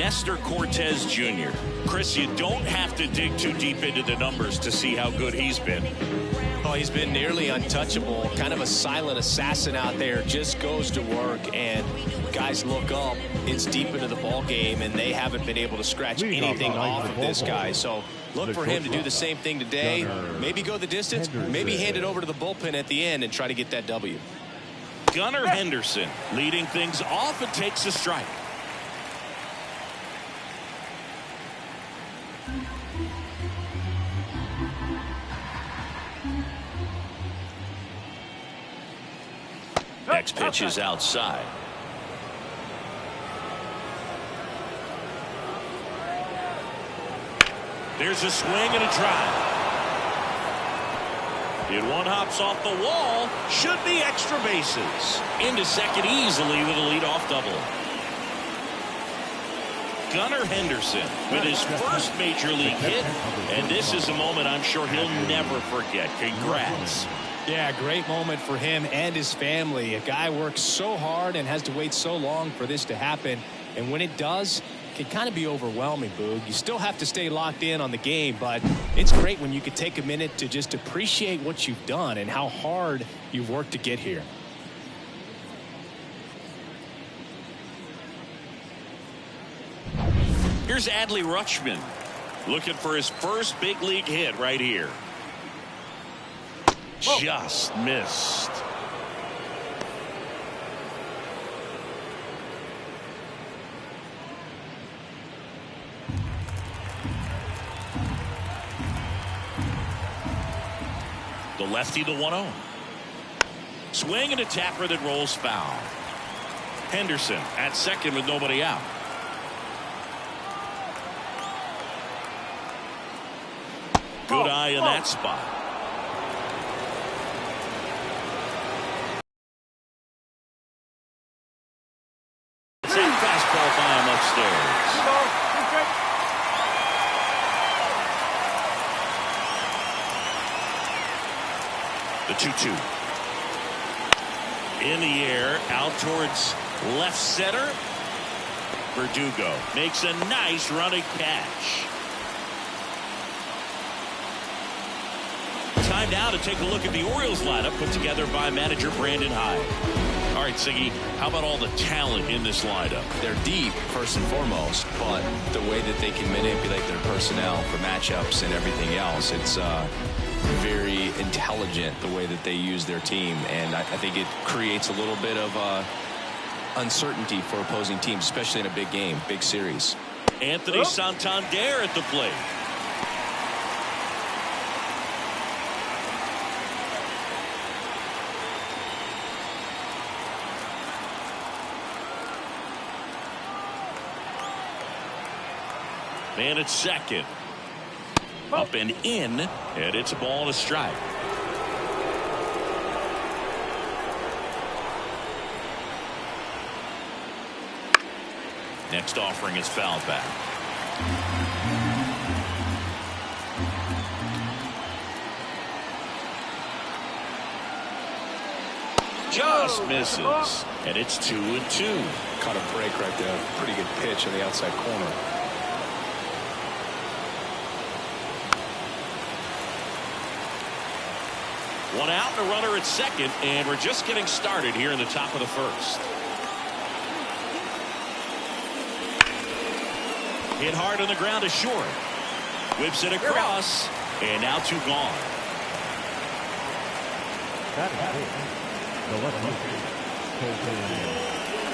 Nestor Cortez Jr. Chris, you don't have to dig too deep into the numbers to see how good he's been. Oh, he's been nearly untouchable, kind of a silent assassin out there, just goes to work, and guys look up, it's deep into the ball game, and they haven't been able to scratch anything off of this guy. So look for him to do the same thing today, maybe go the distance, maybe hand it over to the bullpen at the end and try to get that W. Gunnar Henderson leading things off and takes a strike. Next pitch is outside. There's a swing and a drive. It one hops off the wall. Should be extra bases. Into second easily with a leadoff double. Gunnar Henderson with his first major league hit. And this is a moment I'm sure he'll never forget. Congrats. Yeah, great moment for him and his family. A guy works so hard and has to wait so long for this to happen. And when it does, it can kind of be overwhelming, Boog. You still have to stay locked in on the game, but it's great when you can take a minute to just appreciate what you've done and how hard you've worked to get here. Here's Adley Rutschman looking for his first big league hit right here. Just missed. The lefty, the 1-0. Swing and a tapper that rolls foul. Henderson at second with nobody out. Good eye in that spot. The 2-2. In the air, out towards left center. Verdugo makes a nice running catch. Time now to take a look at the Orioles lineup put together by manager Brandon Hyde. All right, Siggy, how about all the talent in this lineup? They're deep, first and foremost, but the way that they can manipulate their personnel for matchups and everything else, it's very intelligent the way that they use their team, and I think it creates a little bit of uncertainty for opposing teams, especially in a big game, big series. Anthony Santander at the plate. Man at second. Up and in, and it's a ball and a strike. Next offering is fouled back. Just misses, and it's 2-2. Caught a break right there. Pretty good pitch in the outside corner. One out and a runner at second, and we're just getting started here in the top of the first. Hit hard on the ground to short. Whips it across, and now two gone.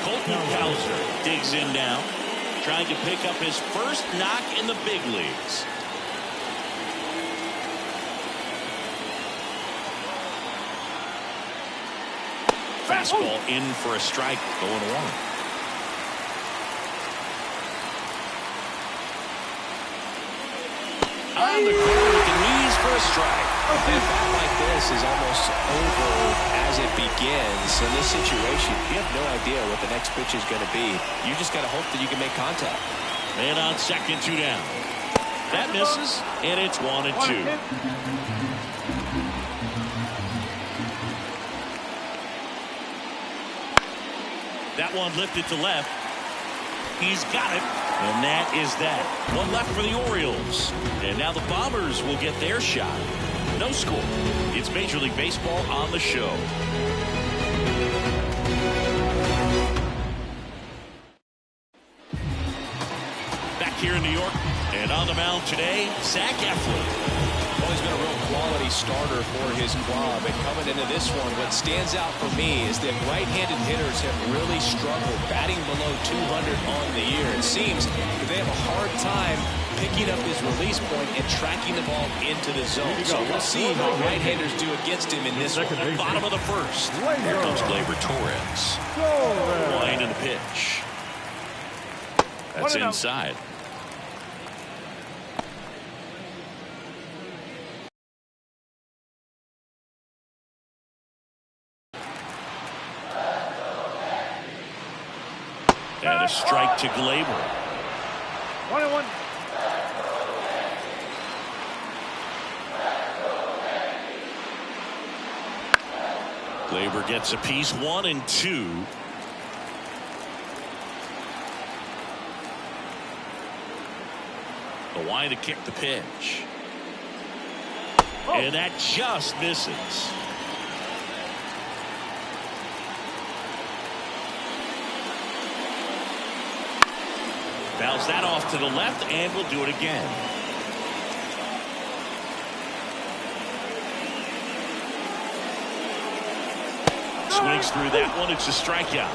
Colton Cowser digs in now, trying to pick up his first knock in the big leagues. Fastball in for a strike, 0-1. On the corner with the knees for a strike. And a bat like this is almost over as it begins. In this situation, you have no idea what the next pitch is going to be. You just got to hope that you can make contact. Man on second, two down. That misses, and it's 1-2. That one lifted to left. He's got it. And that is that. One left for the Orioles. And now the Bombers will get their shot. No score. It's Major League Baseball on the show. Back here in New York. And on the mound today, Zach Eflin. Well, he's been a real quality starter for his club. And coming into this one, what stands out for me is that right-handed hitters have really struggled batting below 200 on the year. It seems that they have a hard time picking up his release point and tracking the ball into the zone. So we'll see how right-handers do against him in this one. Bottom of the first. Here comes Gleyber Torres. Line in the pitch. That's inside. And a strike to Gleyber. 1-1. Gleyber gets a piece, 1-2. The line to kick the pitch. And that just misses. Bounce that off to the left, and we'll do it again. Swings through that one. It's a strikeout.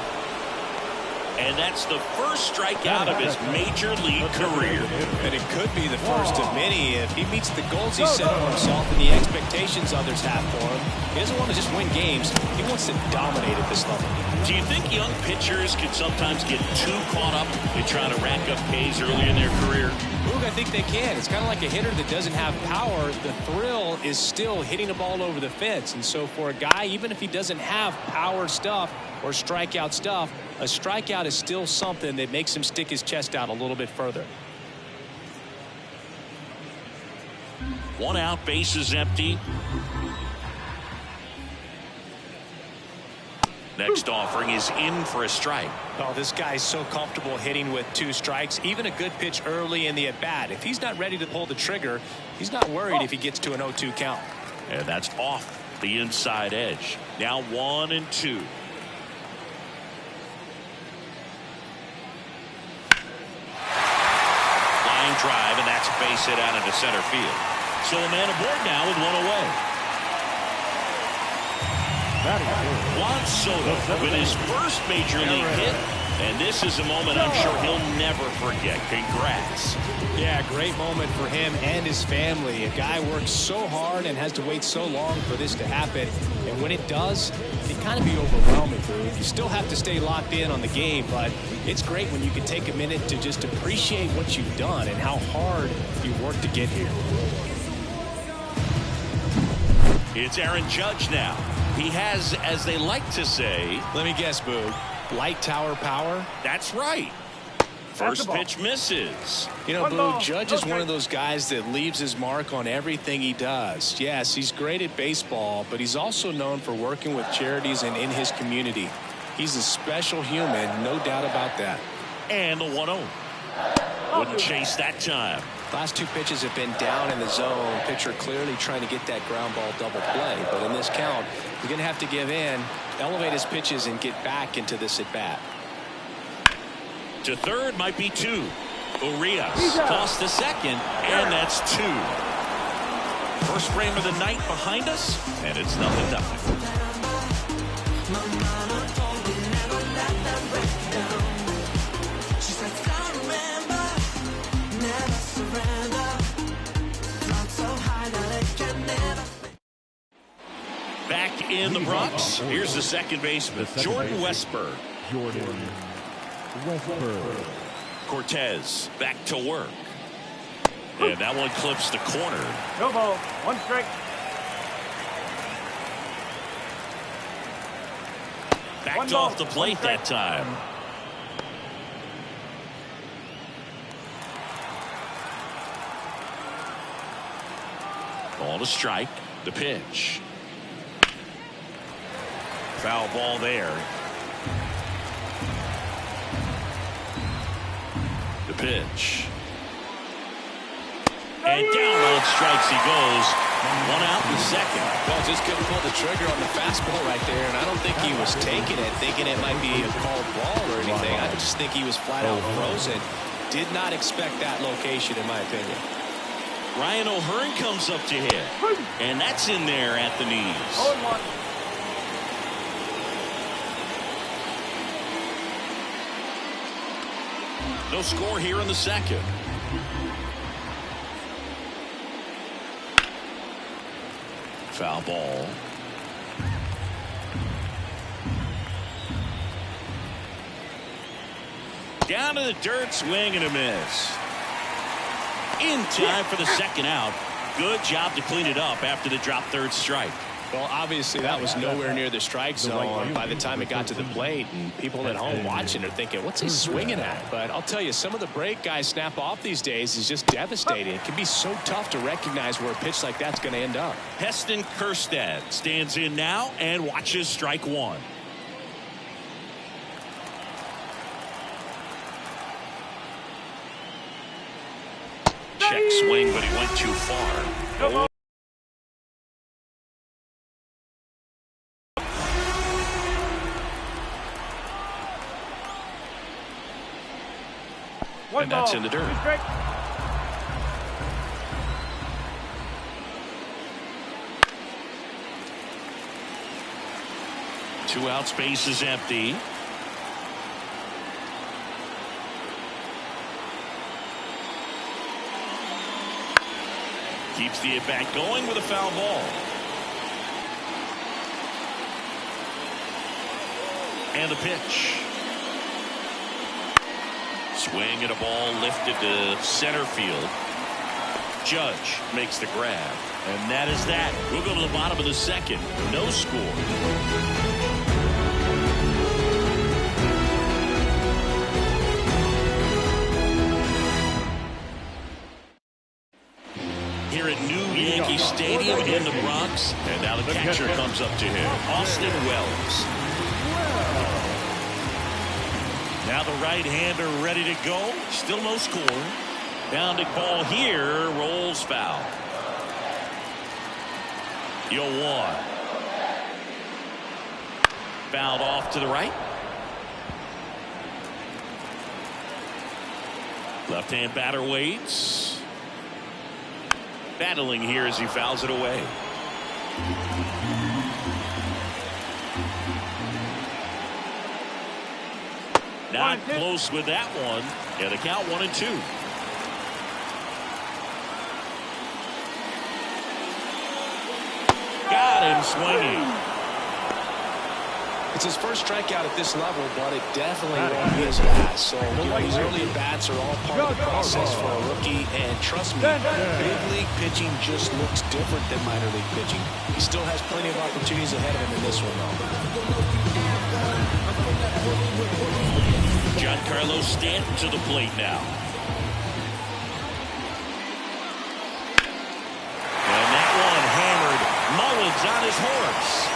And that's the first strikeout of his major league career. And it could be the first of many if he meets the goals he set for himself and the expectations others have for him. He doesn't want to just win games. He wants to dominate at this level. Do you think young pitchers can sometimes get too caught up in trying to rack up Ks early in their career? Boog, I think they can. It's kind of like a hitter that doesn't have power. The thrill is still hitting the ball over the fence. And so for a guy, even if he doesn't have power stuff or strikeout stuff, a strikeout is still something that makes him stick his chest out a little bit further. One out, bases empty. Next offering is in for a strike. Oh, this guy's so comfortable hitting with 2 strikes. Even a good pitch early in the at-bat. If he's not ready to pull the trigger, he's not worried if he gets to an 0-2 count. And that's off the inside edge. Now 1-2. Line drive, and that's a base hit out into center field. So a man aboard now with 1 away. Juan Soto with his first major league hit, and this is a moment I'm sure he'll never forget. Congrats. Yeah, great moment for him and his family. A guy works so hard and has to wait so long for this to happen, and when it does, it can kind of be overwhelming. You still have to stay locked in on the game, but it's great when you can take a minute to just appreciate what you've done and how hard you worked to get here. It's Aaron Judge now. He has, as they like to say, let me guess, Boog, light tower power? That's right. First pitch misses. You know, Boog, Judge is one of those guys that leaves his mark on everything he does. Yes, he's great at baseball, but he's also known for working with charities and in his community. He's a special human, no doubt about that. And the 1-0. Wouldn't chase that time. Last 2 pitches have been down in the zone. Pitcher clearly trying to get that ground ball double play. But in this count, he's going to have to give in, elevate his pitches, and get back into this at bat. To third might be 2. Urias tossed to second, and that's 2. First frame of the night behind us, and it's 0-0. Back in the Bronx, here's the second baseman, Jordan Westburg. Cortez back to work. And that one clips the corner. No ball. 1 strike. Backed off the plate that time. Ball to strike. The pitch. Foul ball there. The pitch. And down on strikes he goes. One out in the second. Well, just couldn't pull the trigger on the fastball right there, and I don't think he was taking it, thinking it might be a called ball or anything. I just think he was flat out frozen. Did not expect that location, in my opinion. Ryan O'Hearn comes up to hit, and that's in there at the knees. 0-1. No score here in the second. Foul ball. Down to the dirt, swing and a miss. In time for the second out. Good job to clean it up after the drop third strike. Well, obviously that was nowhere near the strike zone by the time it got to the plate, and people at home watching are thinking, what's he swinging at? But I'll tell you, some of the break guys snap off these days is just devastating. It can be so tough to recognize where a pitch like that's going to end up. Heston Kjerstad stands in now and watches strike one. Check swing, but he went too far. Oh. 1 And that's ball, in the dirt. 2 strikes. Two out, space is empty. Keeps the at-bat going with a foul ball. And the pitch. Swing and a ball lifted to center field. Judge makes the grab. And that is that. We'll go to the bottom of the second. No score. Here at New Yankee Stadium in the Bronx. And now the catcher comes up to him. Austin Wells. Now the right-hander ready to go. Still no score. Bounding ball here. Rolls foul. 0-1. Fouled off to the right. Left-hand batter waits. Battling here as he fouls it away. Not close with that one. Yeah, the count 1-2. Got him swinging. It's his first strikeout at this level, but it definitely won't be his last. So these early at-bats are all part of the process for a rookie. And trust me, big league pitching just looks different than minor league pitching. He still has plenty of opportunities ahead of him in this one, though. Giancarlo Stanton to the plate now. And that one hammered. Mullins on his horse.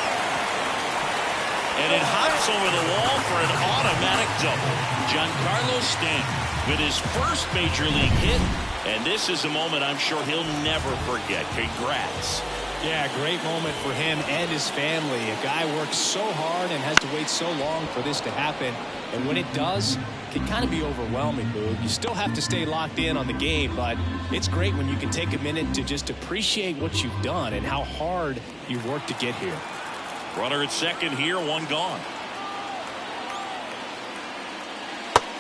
And it hops over the wall for an automatic double. Giancarlo Stanton with his first major league hit. And this is a moment I'm sure he'll never forget. Congrats. Yeah, great moment for him and his family. A guy works so hard and has to wait so long for this to happen. And when it does, it can kind of be overwhelming, Boog. You still have to stay locked in on the game, but it's great when you can take a minute to just appreciate what you've done and how hard you've worked to get here. Runner at second here, one gone.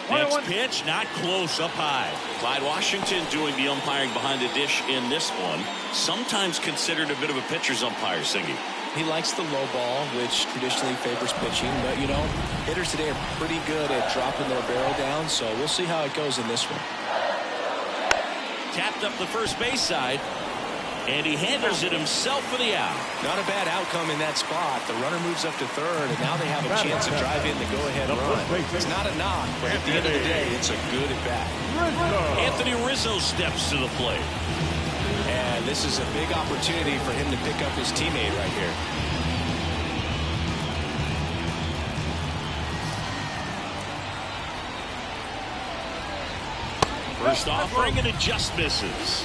Next pitch, not close, up high. Clyde Washington doing the umpiring behind the dish in this one. Sometimes considered a bit of a pitcher's umpire, Singy. He likes the low ball, which traditionally favors pitching. But, you know, hitters today are pretty good at dropping their barrel down, so we'll see how it goes in this one. Tapped up the first base side, and he handles it himself for the out. Not a bad outcome in that spot. The runner moves up to third, and now they have a chance to drive in the go-ahead run. It's not a knock, but at the end of the day, it's a good at-bat. Anthony Rizzo steps to the plate. And this is a big opportunity for him to pick up his teammate right here. First offering, and it just misses.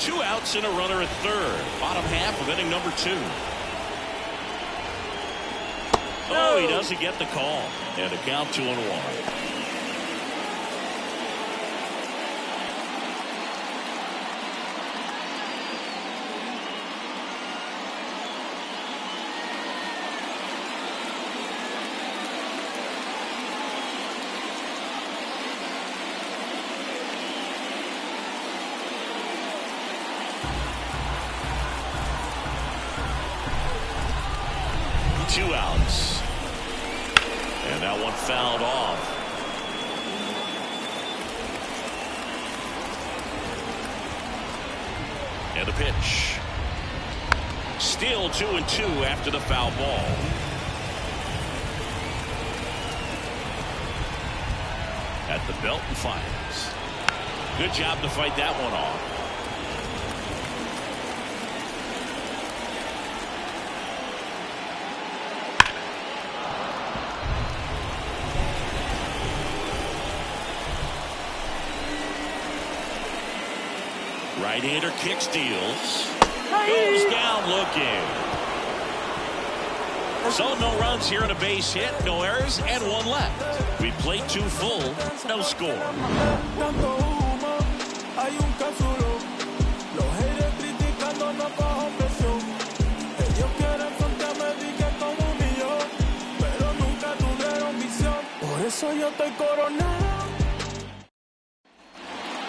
Two outs and a runner at third. Bottom half of inning number 2. Oh, he doesn't get the call. And a count 2-1. Two outs. And that one fouled off. And the pitch. Still 2-2 after the foul ball. At the belt and fires. Good job to fight that one off. Right-hander kicks, deals. Goes down looking. So no runs here and a base hit, no errors, and one left. We played 2 full, no score.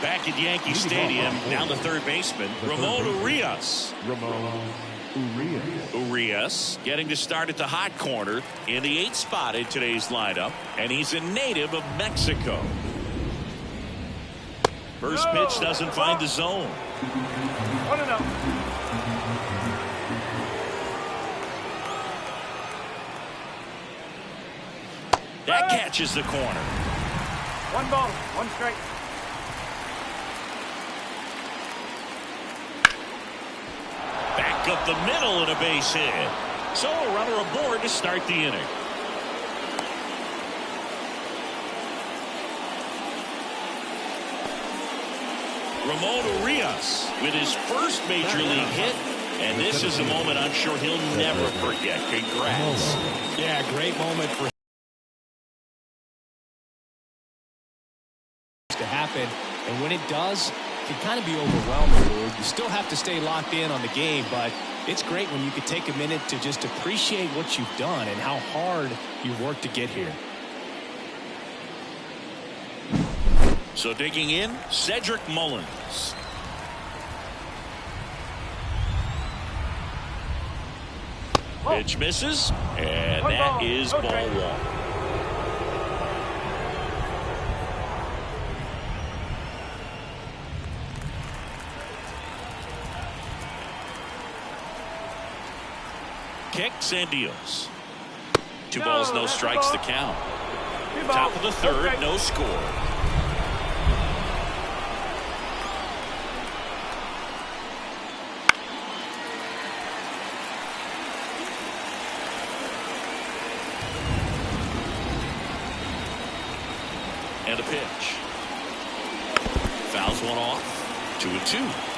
Back at Yankee Stadium, now the third baseman, Ramon Urias. Urias getting to start at the hot corner in the 8th spot in today's lineup, and he's a native of Mexico. First pitch doesn't find the zone. 1-0. That catches the corner. 1 ball, 1 strike. Back up the middle and a base hit. So a runner aboard to start the inning. Ramon Urias with his first major league hit, and this is a moment I'm sure he'll never forget. Congrats. Yeah, great moment for to happen, and when it does, it can kind of be overwhelming, Lou. You still have to stay locked in on the game, but it's great when you can take a minute to just appreciate what you've done and how hard you've worked to get here. So digging in, Cedric Mullins. Pitch misses, and that is ball 1. Kicks and deals. 2 balls, no strikes to count. Top of the third, no score. And a pitch. Fouls one off. 2-2.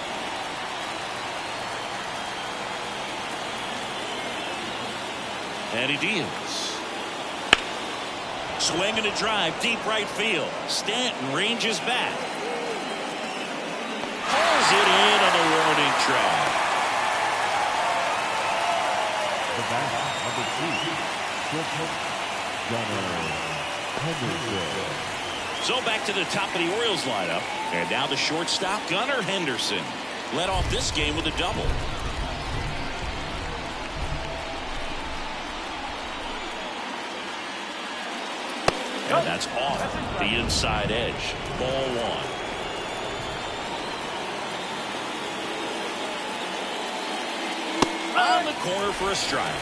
And he deals. Swing and a drive, deep right field. Stanton ranges back. Pulls it in on the warning track. The batter, number 2, So back to the top of the Orioles lineup. And now the shortstop, Gunnar Henderson. Led off this game with a double. And that's off the inside edge. Ball 1. On the corner for a strike.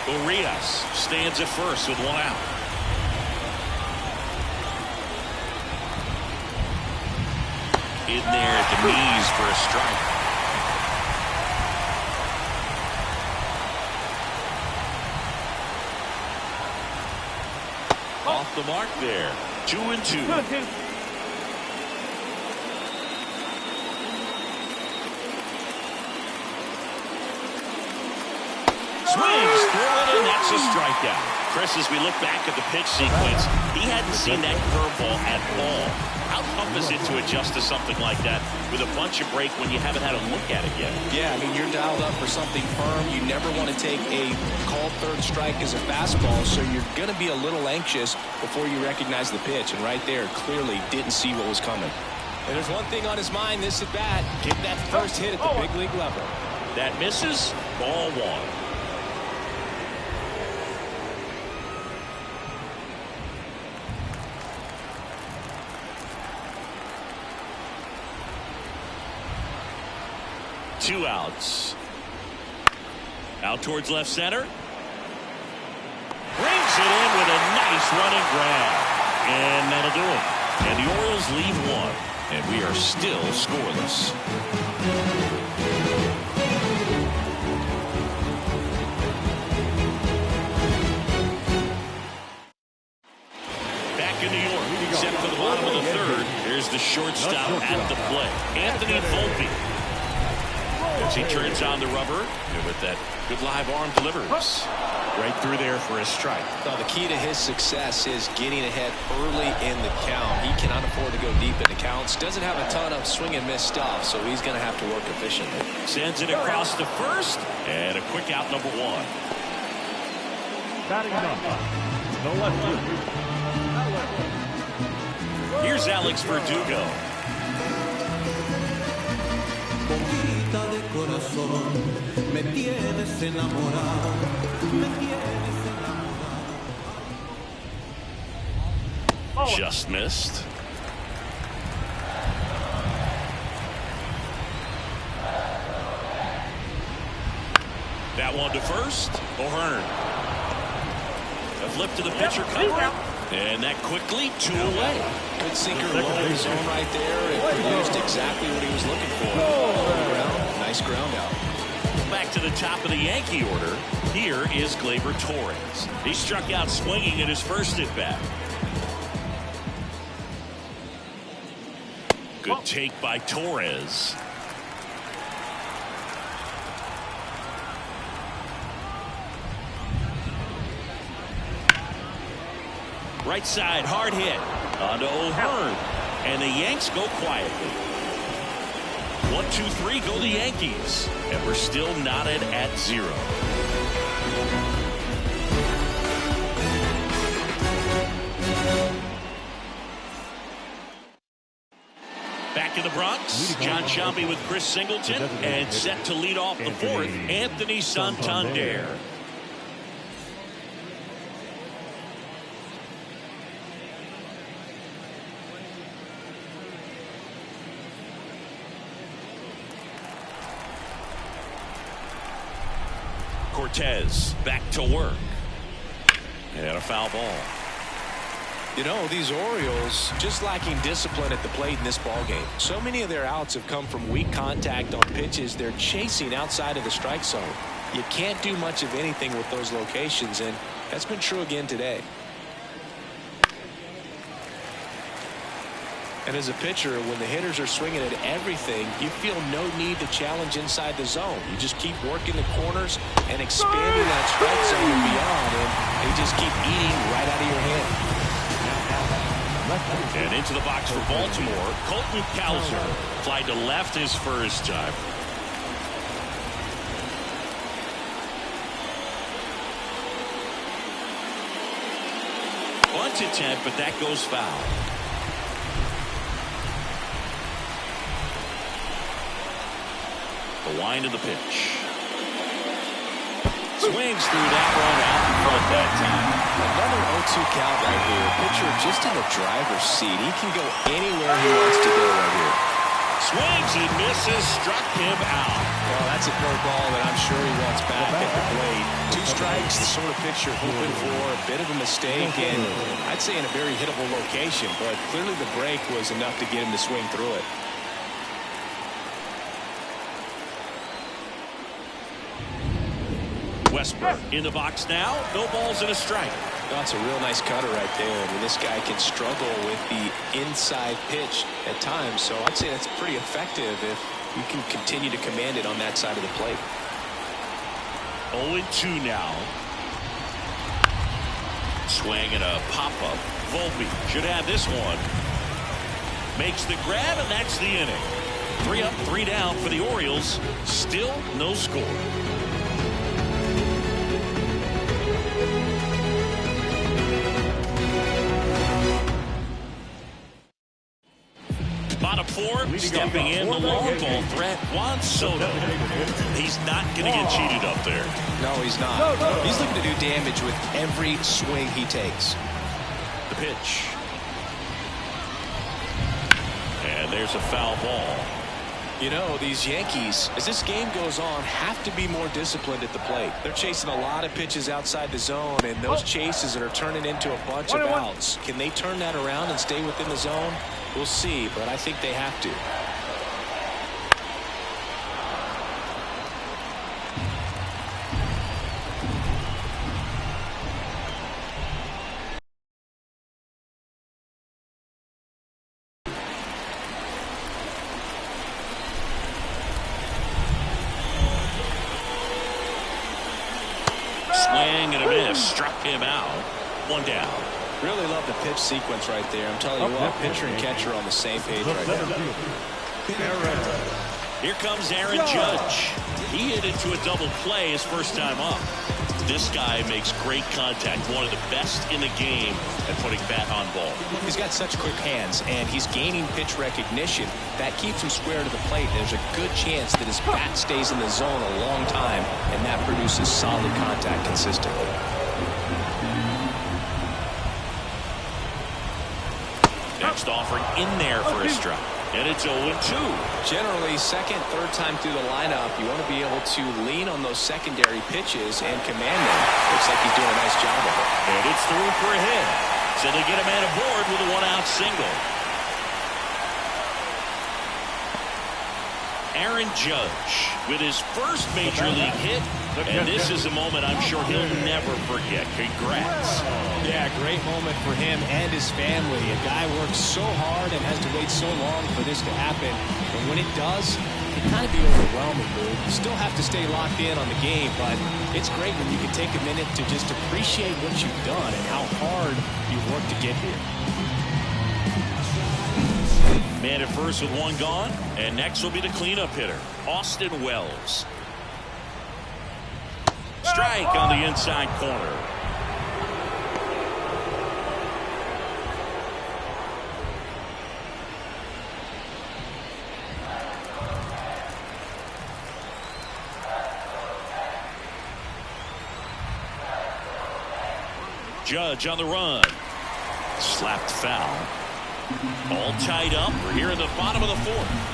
Urias stands at first with 1 out. In there at the knees for a strike. Off the mark there. 2-2. 2-2. Swings through it, and that's a strikeout. Chris, as we look back at the pitch sequence, he hadn't seen that curveball at all. How tough is it to adjust to something like that with a bunch of break when you haven't had a look at it yet? Yeah, I mean, you're dialed up for something firm. You never want to take a called third strike as a fastball, so you're going to be a little anxious before you recognize the pitch. And right there, clearly didn't see what was coming. And there's one thing on his mind this at bat. Get that first hit at the big league level. That misses. Ball one. Two outs. Out towards left center. Brings it in with a nice running grab. And that'll do it. And the Orioles lead one. And we are still scoreless. Back in New York. Set for the bottom of the third. Here's the shortstop at the plate. Anthony Volpe. As he turns on the rubber, and with that good live arm delivers. Right through there for a strike. Well, the key to his success is getting ahead early in the count. He cannot afford to go deep in the counts. Doesn't have a ton of swing and miss stuff, so he's going to have to work efficiently. Sends it across to first, and a quick out number one. Batting number. No left field. Here's Alex Verdugo. De corazón, me tienes enamorado, me tienes enamorado. Just missed. That one to first. O'Hearn. A flip to the pitcher cover. And that quickly 2 away. Good sinker low in the zone right there. It produced exactly what he was looking for. Nice ground out. Back to the top of the Yankee order. Here is Gleyber Torres. He struck out swinging at his first at bat. Good take by Torres. Right side, hard hit. On to O'Hearn. And the Yanks go quietly. 1-2-3 go the Yankees. And we're still knotted at 0. Back in the Bronx, John Shelby with Chris Singleton. And set to lead off the fourth, Anthony Santander. Cortez back to work. And a foul ball. You know, these Orioles just lacking discipline at the plate in this ballgame. So many of their outs have come from weak contact on pitches they're chasing outside of the strike zone. You can't do much of anything with those locations, and that's been true again today. And as a pitcher, when the hitters are swinging at everything, you feel no need to challenge inside the zone. You just keep working the corners and expanding that strike zone and beyond, and they just keep eating right out of your hand. And into the box for Baltimore, Colton Cowser. Fly to left his first time. Bunt attempt, but that goes foul. The wind of the pitch. Swings through that one out in front that time. Another 0-2 count right here. Pitcher just in the driver's seat. He can go anywhere he wants to go right here. Swings and misses, struck him out. Well, that's a curveball that I'm sure he wants back at the plate. 2 strikes, the sort of pitcher hoping for a bit of a mistake, and I'd say in a very hittable location, but clearly the break was enough to get him to swing through it. Westbrook in the box now. No balls and a strike. That's a real nice cutter right there. I mean, this guy can struggle with the inside pitch at times, so I'd say that's pretty effective if you can continue to command it on that side of the plate. 0-2 now. Swing and a pop-up. Volpe should have this one. Makes the grab, and that's the inning. 3 up, 3 down for the Orioles. Still no score. Bottom 4, stepping in the long ball threat, Juan Soto. He's not going to get cheated up there. No, he's not. He's looking to do damage with every swing he takes. The pitch. And there's a foul ball. You know, these Yankees, as this game goes on, have to be more disciplined at the plate. They're chasing a lot of pitches outside the zone, and those chases that are turning into a bunch of outs. Can they turn that around and stay within the zone? We'll see, but I think they have to. Swing and a miss. Struck him out. 1 down. Really love the pitch sequence right there. I'm telling you what, pitcher and catcher on the same page right now. Here comes Aaron Judge. He hit into a double play his first time up. This guy makes great contact. One of the best in the game at putting bat on ball. He's got such quick hands, and he's gaining pitch recognition. That keeps him square to the plate. There's a good chance that his bat stays in the zone a long time, and that produces solid contact consistently. Next offering in there for a strike. And it's 0-2. Generally, second, third time through the lineup, you want to be able to lean on those secondary pitches and command them. Looks like he's doing a nice job of it. And it's through for a hit. So they get a man aboard with a 1-out single. Aaron Judge with his first major league hit. And this is a moment I'm sure he'll never forget. Congrats. Yeah, great moment for him and his family. A guy works so hard and has to wait so long for this to happen. And when it does, it can kind of be overwhelming, dude. You still have to stay locked in on the game, but it's great when you can take a minute to just appreciate what you've done and how hard you've worked to get here. Man at first with 1 gone, and next will be the cleanup hitter, Austin Wells. Strike on the inside corner. Judge on the run. Slapped foul. All tied up. We're here in the bottom of the 4th.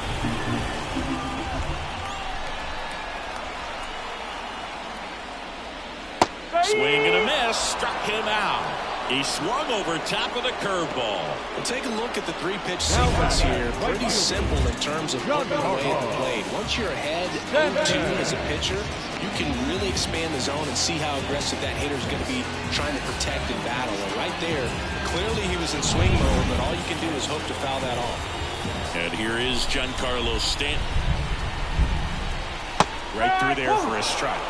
Swing and a miss. Struck him out. He swung over top of the curveball. Well, take a look at the 3-pitch sequence here. Pretty simple in terms of looking away at the plate. Once you're ahead 0-2 as a pitcher, you can really expand the zone and see how aggressive that hitter is going to be trying to protect and battle. And right there, clearly he was in swing mode, but all you can do is hope to foul that off. And here is Giancarlo Stanton. Right through there for a strike.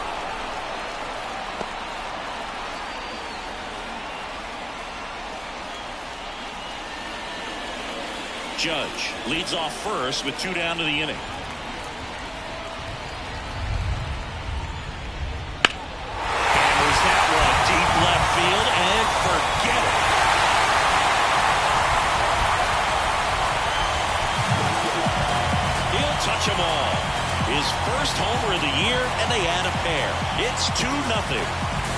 Judge leads off first with 2 down to the inning. Hammers that one deep left field and forget it. He'll touch them all. His first homer of the year, and they add a pair. It's 2-0.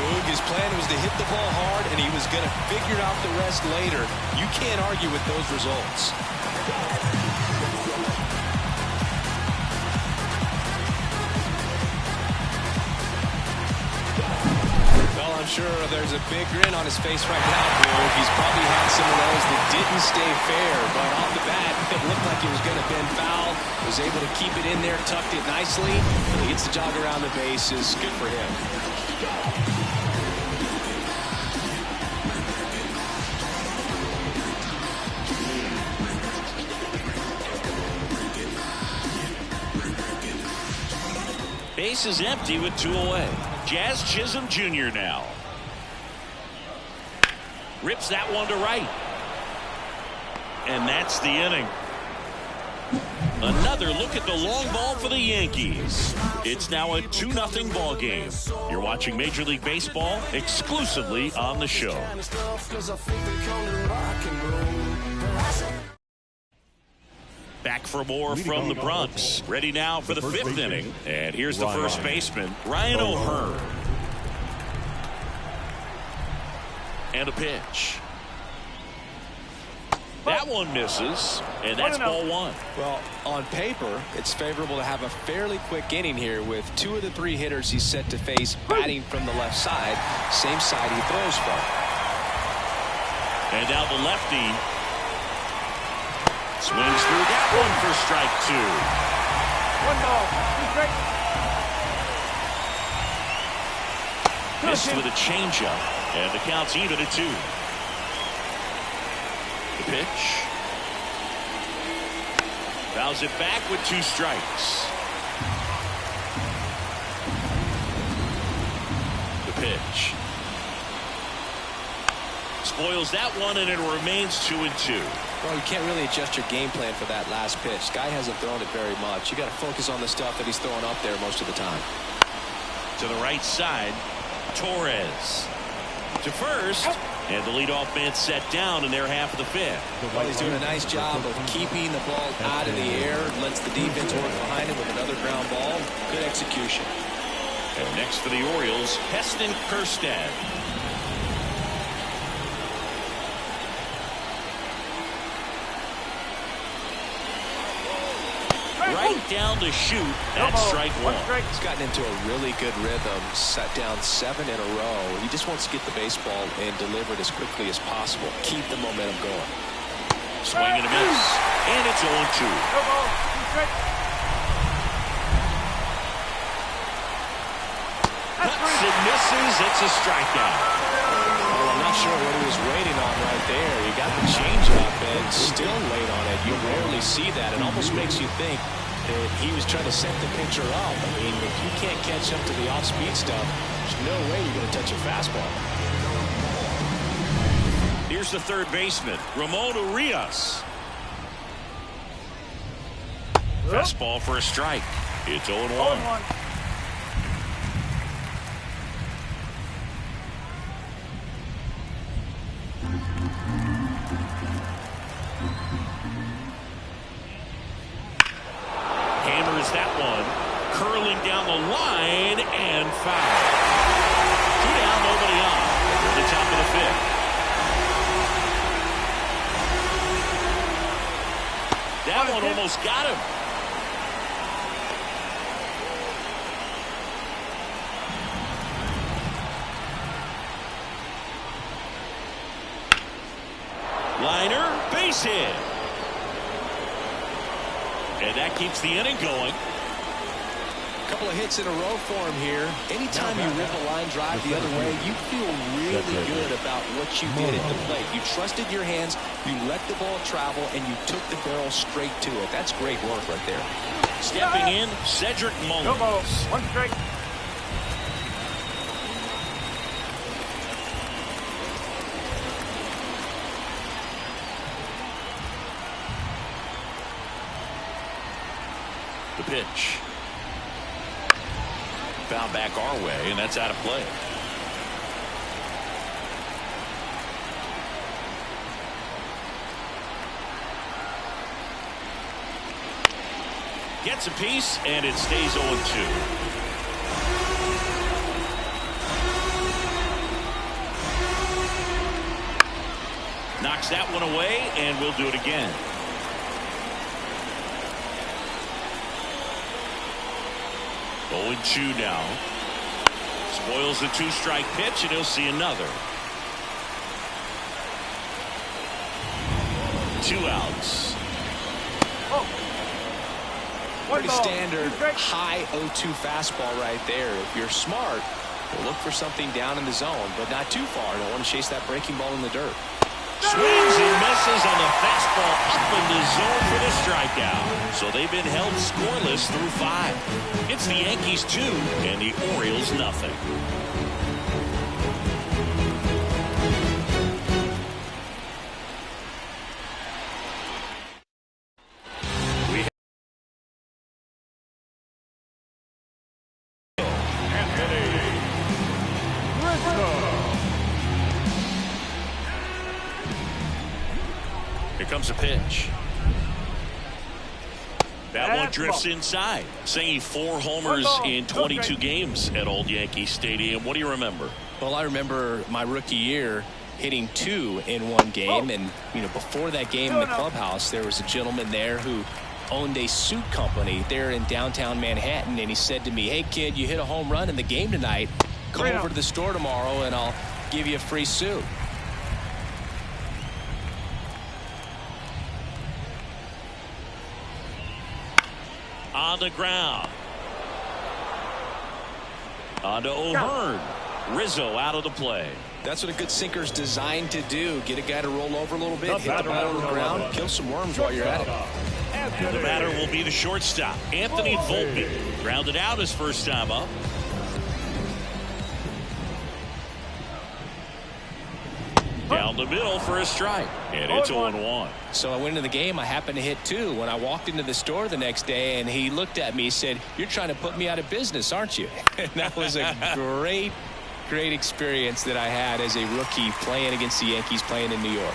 Boog, his plan was to hit the ball hard, and he was going to figure out the rest later. You can't argue with those results. Well, I'm sure there's a big grin on his face right now, Boog. He's probably had some of those that didn't stay fair, but off the bat, it looked like it was going to bend foul. Was able to keep it in there, tucked it nicely. He gets the jog around the bases. Good for him. base is empty with 2 away. Jazz Chisholm Jr. now. Rips that one to right. And that's the inning. Another look at the long ball for the Yankees. It's now a 2-0 ball game. You're watching Major League Baseball exclusively on the show. Back for more from the Bronx. Ready now for the 5th inning. And here's the first baseman, Ryan O'Hearn. And a pitch. That one misses, and that's ball 1. Well, on paper, it's favorable to have a fairly quick inning here with 2 of the 3 hitters he's set to face batting from the left side, same side he throws from. And now the lefty swings through that one for strike 2. 1 ball, 2 strikes. Missed with a changeup, and the count's even at 2. The pitch. Fouls it back with 2 strikes. The pitch. Spoils that one, and it remains 2-2. Well, you can't really adjust your game plan for that last pitch. Guy hasn't thrown it very much. You got to focus on the stuff that he's throwing up there most of the time. To the right side, Torres. To first. And the leadoff man set down in their half of the 5th. Well, he's doing a nice job of keeping the ball out of the air. Lets the defense work behind him with another ground ball. Good execution. And next for the Orioles, Heston Kjerstad. Right down to shoot. That's strike 1. He's gotten into a really good rhythm. Set down 7 in a row. He just wants to get the baseball and deliver it as quickly as possible. Keep the momentum going. Swing and a miss. And it's 0-2. Cuts and misses. It's a strikeout. Well, I'm not sure what he was waiting on right there. He got the changeup and still late on it. You rarely see that. It almost makes you think that he was trying to set the pitcher up. I mean, if you can't catch up to the off-speed stuff, there's no way you're going to touch a fastball. Here's the third baseman, Ramon Urias. Fastball for a strike. It's 0-1. That one curling down the line and foul. 2 down, nobody on. We're at the top of the 5th. That one almost got him. Liner, base hit. And that keeps the inning going. A couple of hits in a row for him here. Anytime you rip a line drive the other way, you feel really good about what you did at the plate. You trusted your hands, you let the ball travel, and you took the barrel straight to it. That's great work right there. Stepping in, Cedric Mullins. 1 strike. The pitch. Foul back our way, and that's out of play. Gets a piece, and it stays 0-2. Knocks that one away, and we'll do it again. Oh, 0-2 now. Spoils the 2-strike pitch, and he'll see another. 2 outs. Pretty standard high 0-2 fastball right there. If you're smart, you'll look for something down in the zone, but not too far. Don't want to chase that breaking ball in the dirt. Swings and misses on the fastball up in the zone for the strikeout. So they've been held scoreless through 5. It's the Yankees 2 and the Orioles nothing. Here comes a pitch. That one drifts inside. Saying 4 homers in 22 games at Old Yankee Stadium. What do you remember? Well, I remember my rookie year hitting 2 in one game. And, before that game in the clubhouse, there was a gentleman there who owned a suit company there in downtown Manhattan. And he said to me, "Hey, kid, you hit a home run in the game tonight. Come over to the store tomorrow and I'll give you a free suit." On the ground. On to O'Hearn. Rizzo out of the play. That's what a good sinker's designed to do. Get a guy to roll over a little bit, hit the ball on the ground, kill some worms while you're at it. The batter will be the shortstop, Anthony Volpe. Grounded out his first time up. Down the middle for a strike. And it's 0-1. So I went into the game. I happened to hit 2. When I walked into the store the next day, and he looked at me and said, "You're trying to put me out of business, aren't you?" And that was a great experience that I had as a rookie playing against the Yankees, playing in New York.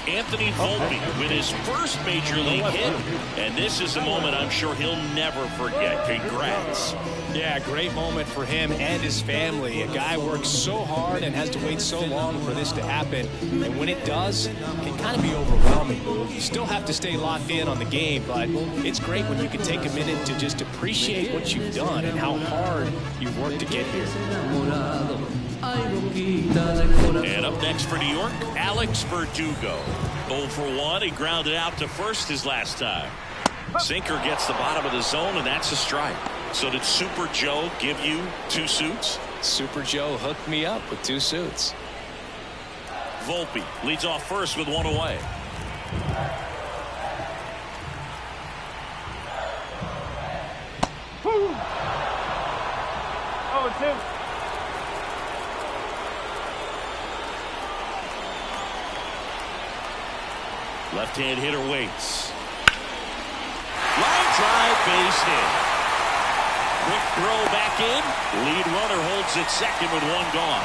Anthony Volpe with his first major league hit. And this is a moment I'm sure he'll never forget. Congrats. Yeah, great moment for him and his family. A guy works so hard and has to wait so long for this to happen. And when it does, it can kind of be overwhelming. You still have to stay locked in on the game, but it's great when you can take a minute to just appreciate what you've done and how hard you've worked to get here. And up next for New York, Alex Verdugo. 0 for 1. He grounded out to first his last time. Sinker gets the bottom of the zone, and that's a strike. So did Super Joe give you 2 suits? Super Joe hooked me up with 2 suits. Volpe leads off first with 1 away. Oh, 2. Left-hand hitter waits. Line drive, base hit. Quick throw back in. Lead runner holds it second with 1 gone.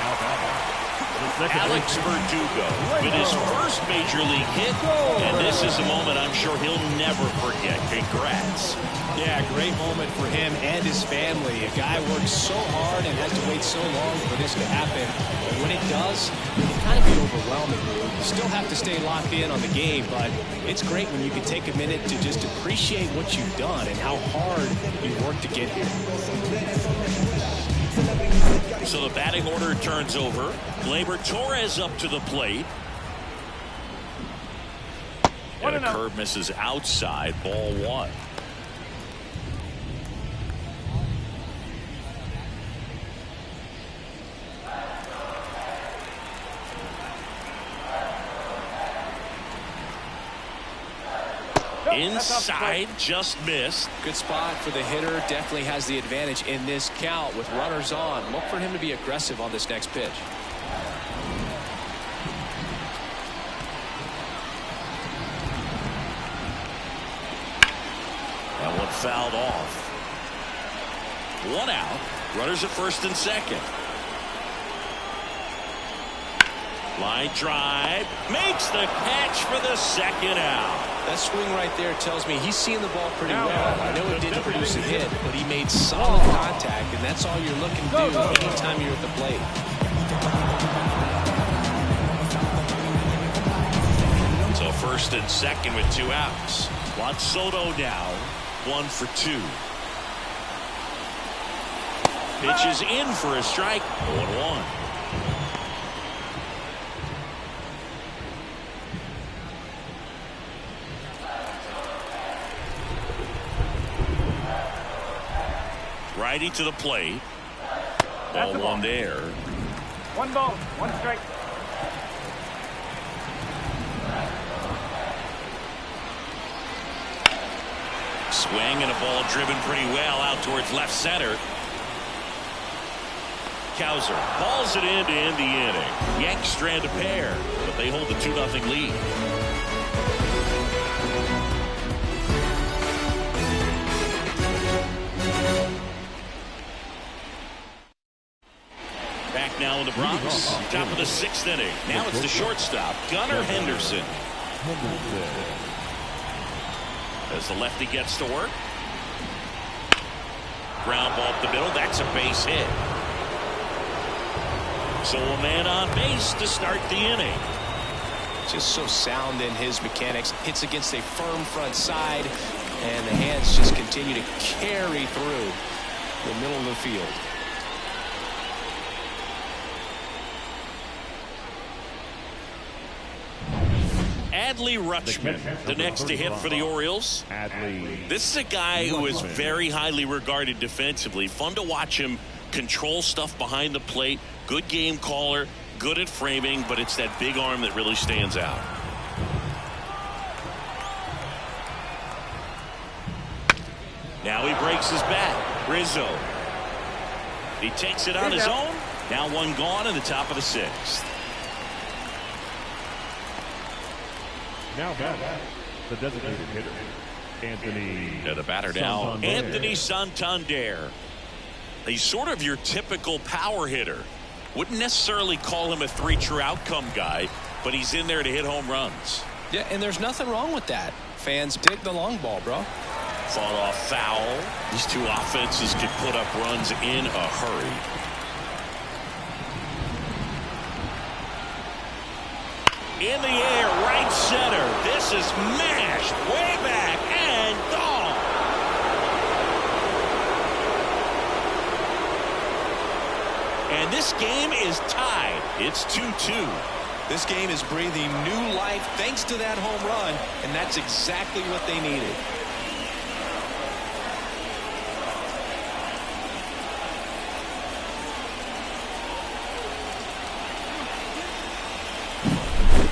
Alex Verdugo with his first major league hit. And this is a moment I'm sure he'll never forget. Congrats. Yeah, great moment for him and his family. A guy works so hard and has to wait so long for this to happen. But when it does, it can kind of be overwhelming. You still have to stay locked in on the game, but it's great when you can take a minute to just appreciate what you've done and how hard you've worked to get here. So the batting order turns over. Gleyber Torres up to the plate. And a curve misses outside, ball 1. Inside, just missed. Good spot for the hitter. Definitely has the advantage in this count with runners on. Look for him to be aggressive on this next pitch. That one fouled off. 1 out. Runners at first and second. Line drive. Makes the catch for the second out. That swing right there tells me he's seeing the ball pretty well. I know it didn't produce a hit, but he made solid contact, and that's all you're looking to do anytime you're at the plate. So first and second with 2 outs. Juan Soto now 1 for 2. Pitches in for a strike. 0-1. Righty to the plate. Ball 1 there. One ball, one strike. Swing and a ball driven pretty well out towards left center. Cowser balls it in to end the inning. Yanks strand a pair, but they hold the 2-0 lead. Back now in the Bronx, top of the 6th inning. Now it's the shortstop, Gunnar Henderson. As the lefty gets to work. Ground ball up the middle. That's a base hit. So a man on base to start the inning. Just so sound in his mechanics. Hits against a firm front side, and the hands just continue to carry through the middle of the field. Adley Rutschman, the next to hit for the Orioles. This is a guy who is very highly regarded defensively. Fun to watch him control stuff behind the plate. Good game caller, good at framing, but it's that big arm that really stands out. Now he breaks his bat. Rizzo. He takes it on his own. Now one gone in the top of the 6th. Now back, the designated hitter, Anthony. The batter now, Anthony Santander. He's sort of your typical power hitter. Wouldn't necessarily call him a 3-true outcome guy, but he's in there to hit home runs. Yeah, and there's nothing wrong with that. Fans dig the long ball, bro. Fought off foul. These two offenses could put up runs in a hurry. In the air, right center. This is mashed way back and gone. And this game is tied. It's 2-2. This game is breathing new life thanks to that home run, and that's exactly what they needed.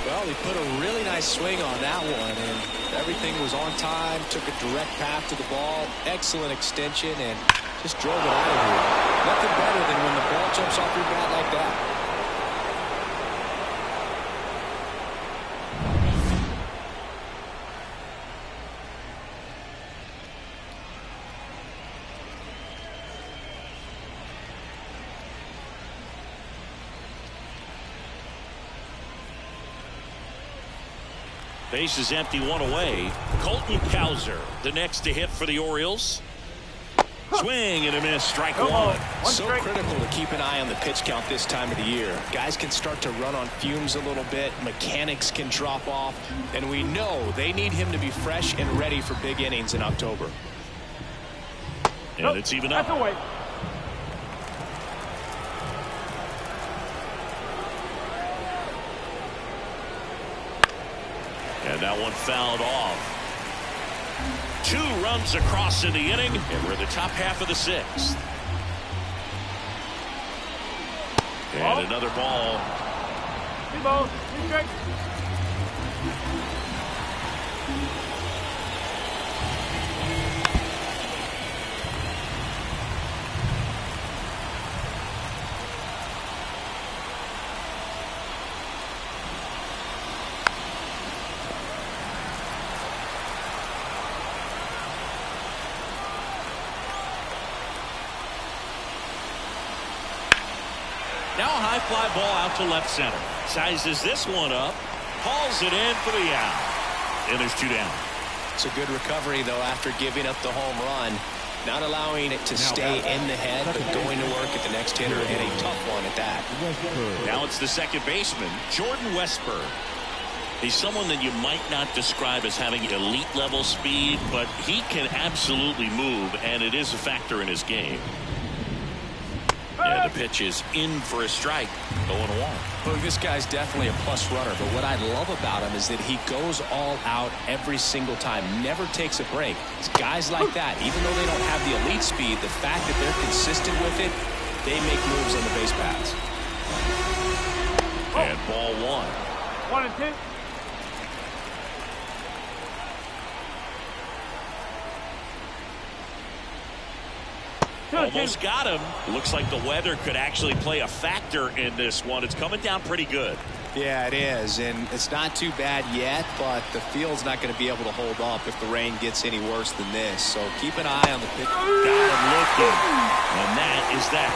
Well, he put a really nice swing on that one, and everything was on time, took a direct path to the ball, excellent extension, and just drove it out of here. Nothing better than when the ball jumps off your bat like that. Base is empty, one away. Colton Cowser, the next to hit for the Orioles. Swing and a miss, strike one. So critical to keep an eye on the pitch count this time of the year. Guys can start to run on fumes a little bit. Mechanics can drop off. And we know they need him to be fresh and ready for big innings in October. And it's even up. That's away. And that one fouled off. 2 runs across in the inning, and we're in the top half of the 6th. And another ball. 2 balls, 2 strikes. Now a high fly ball out to left center. Sizes this one up. Hauls it in for the out. And there's 2 down. It's a good recovery, though, after giving up the home run. Not allowing it to stay in the head, but going to work at the next hitter, and a tough one at that. Now it's the second baseman, Jordan Westburg. He's someone that you might not describe as having elite level speed, but he can absolutely move, and it is a factor in his game. And the pitch is in for a strike. 0-1. Look, this guy's definitely a plus runner, but what I love about him is that he goes all out every single time, never takes a break. It's guys like that, even though they don't have the elite speed, the fact that they're consistent with it, they make moves on the base paths. And ball one. 1 and 2. Almost got him. Looks like the weather could actually play a factor in this one. It's coming down pretty good. Yeah, it is, and it's not too bad yet, but the field's not going to be able to hold up if the rain gets any worse than this. So keep an eye on the pitch. Got him looking, and that is that.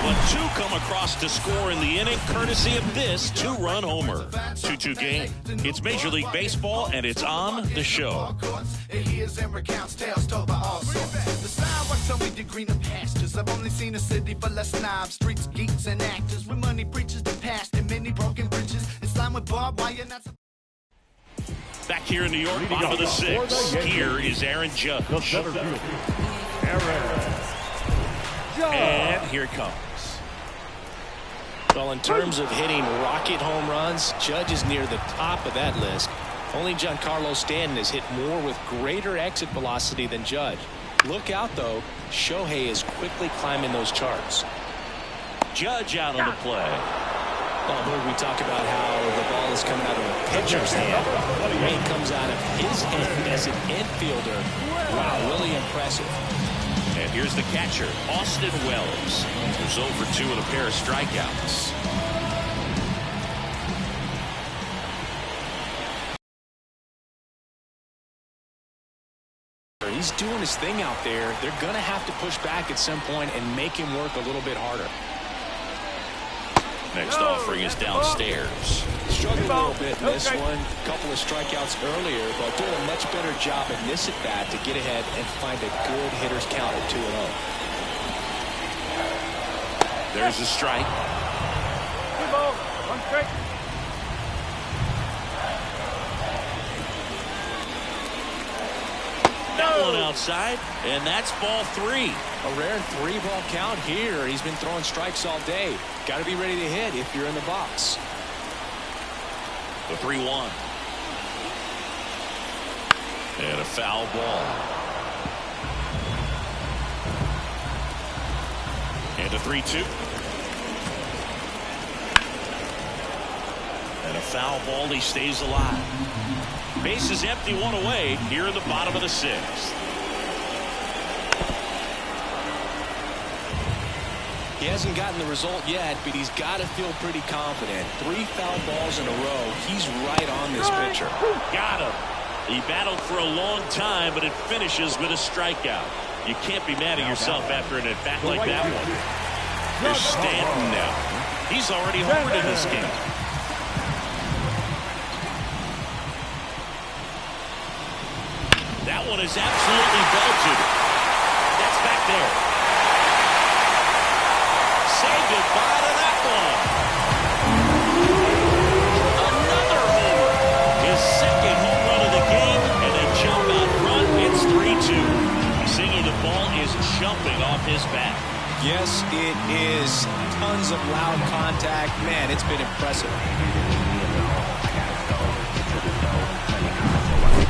But two come across to score in the inning, courtesy of this two-run homer. 2-2 game. It's Major League Baseball, and it's on the show. I've only seen a city full of snobs, streets, geeks, and actors with money preachers the past and many broken bridges. It's line with barbed wire, not. Back here in New York, bottom of the sixth. Here is Aaron Judge. And here it comes. Well, in terms of hitting rocket home runs, Judge is near the top of that list. Only Giancarlo Stanton has hit more with greater exit velocity than Judge. Look out, though. Shohei is quickly climbing those charts. Judge out on the play. We talk about how the ball is coming out of a pitcher's hand. The rain comes out of his hand as an infielder. Wow, really impressive. And here's the catcher, Austin Wells, who's 0 for 2 with a pair of strikeouts. He's doing his thing out there. They're going to have to push back at some point and make him work a little bit harder. Next offering is downstairs. Struggled a little bit in this one. A couple of strikeouts earlier, but doing a much better job in this at-bat to get ahead and find a good hitter's count at 2-0. There's a strike. 2 balls, 1 strike. That one outside, and that's ball 3. A rare 3-ball count here. He's been throwing strikes all day. Got to be ready to hit if you're in the box. The 3-1. And a foul ball. And a 3-2. And a foul ball. He stays alive. Base is empty, 1 away here in the bottom of the 6th. He hasn't gotten the result yet, but he's got to feel pretty confident. 3 foul balls in a row. He's right on this pitcher. Got him. He battled for a long time, but it finishes with a strikeout. You can't be mad at yourself after an at-bat like that one. Here's Stanton now. He's already homered in this game. That one is absolutely belted. That's back there. Say goodbye to that one. Another homer. His second home run of the game, and they jump out front. It's 3-2. Singing the ball is jumping off his bat. Yes, it is. Tons of loud contact. Man, it's been impressive.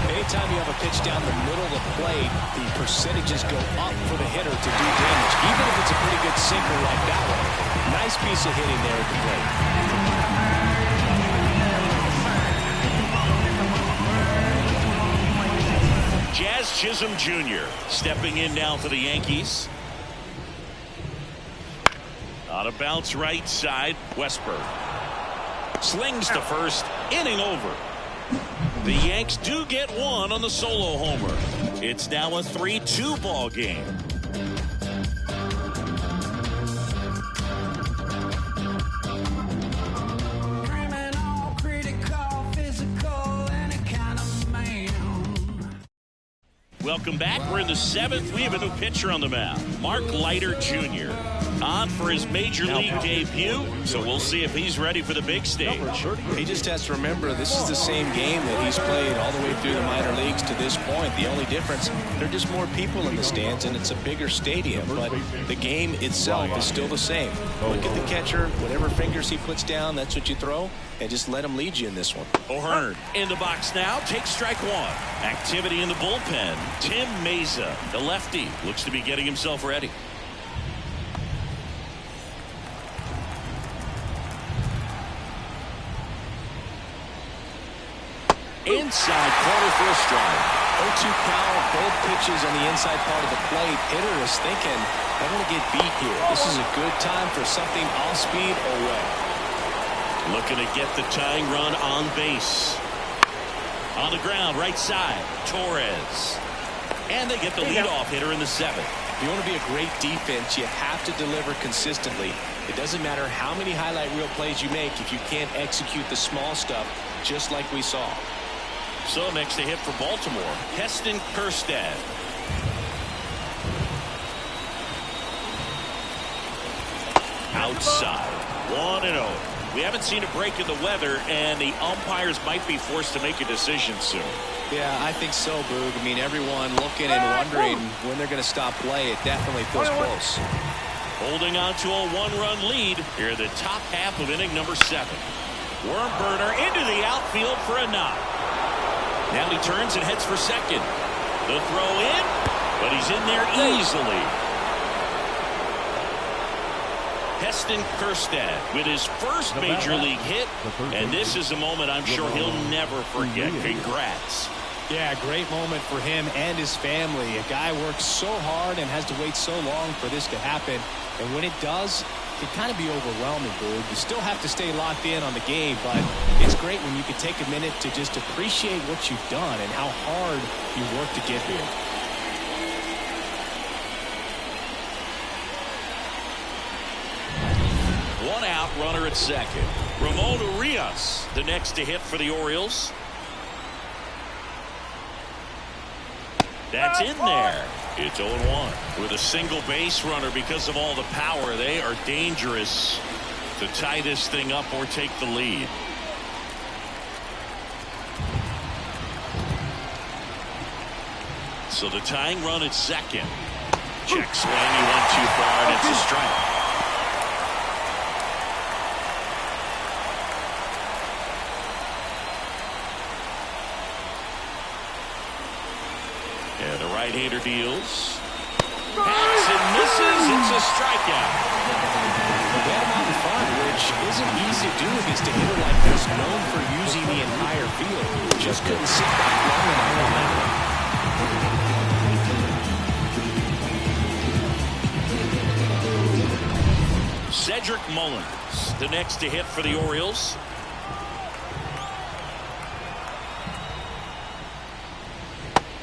Anytime you have a pitch down the middle of the plate, the percentages go up for the hitter to do damage, even if it's a pretty good sinker like that one. Nice piece of hitting there at the plate. Jazz Chisholm Jr. stepping in now for the Yankees. On a bounce right side, Westberg slings to first, inning over. The Yanks do get one on the solo homer. It's now a 3-2 ball game. Criminal, critical, physical, any kind of man. Welcome back. We're in the 7th. We have a new pitcher on the mound, Mark Leiter Jr. on for his major league debut, so we'll see if he's ready for the big stage. He just has to remember this is the same game that he's played all the way through the minor leagues to this point. The only difference, there are just more people in the stands and it's a bigger stadium, but the game itself is still the same. Look at the catcher, whatever fingers he puts down, that's what you throw, and just let him lead you in this one. O'Hearn in the box now, takes strike 1. Activity in the bullpen. Tim Meza, the lefty, looks to be getting himself ready. Inside corner for a strike. 0-2 count, both pitches on the inside part of the plate. Hitter is thinking, I don't want to get beat here. This is a good time for something off speed away. Looking to get the tying run on base. On the ground, right side, Torres. And they get the leadoff hitter in the 7th. If you want to be a great defense, you have to deliver consistently. It doesn't matter how many highlight reel plays you make if you can't execute the small stuff, just like we saw. So next to hit for Baltimore, Heston Kjerstad. Outside, 1-0. We haven't seen a break in the weather, and the umpires might be forced to make a decision soon. Yeah, I think so, Boog. I mean, everyone looking and wondering when they're going to stop play. It definitely feels close. Holding on to a 1-run lead here in the top half of inning number 7. Worm burner into the outfield for a knock. Now he turns and heads for second. The throw in, but he's in there easily. Heston Kjerstad with his first major league hit, and this is a moment I'm sure he'll never forget. Congrats. Yeah, great moment for him and his family. A guy works so hard and has to wait so long for this to happen, and when it does, it can kind of be overwhelming, Boog. You still have to stay locked in on the game, but it's great when you can take a minute to just appreciate what you've done and how hard you worked to get here. One out, runner at second. Ramon Urias, the next to hit for the Orioles. That's in there. It's 0-1. With a single base runner because of all the power, they are dangerous to tie this thing up or take the lead. So the tying run at second. Check swing, he went too far, and it's a strike. And the right-hander deals. Hacks and misses. It's a strikeout. Get him out in front, which isn't easy to do against a hitter like this, known for using the entire field. Just couldn't sit back long enough on that one. Cedric Mullins, the next to hit for the Orioles.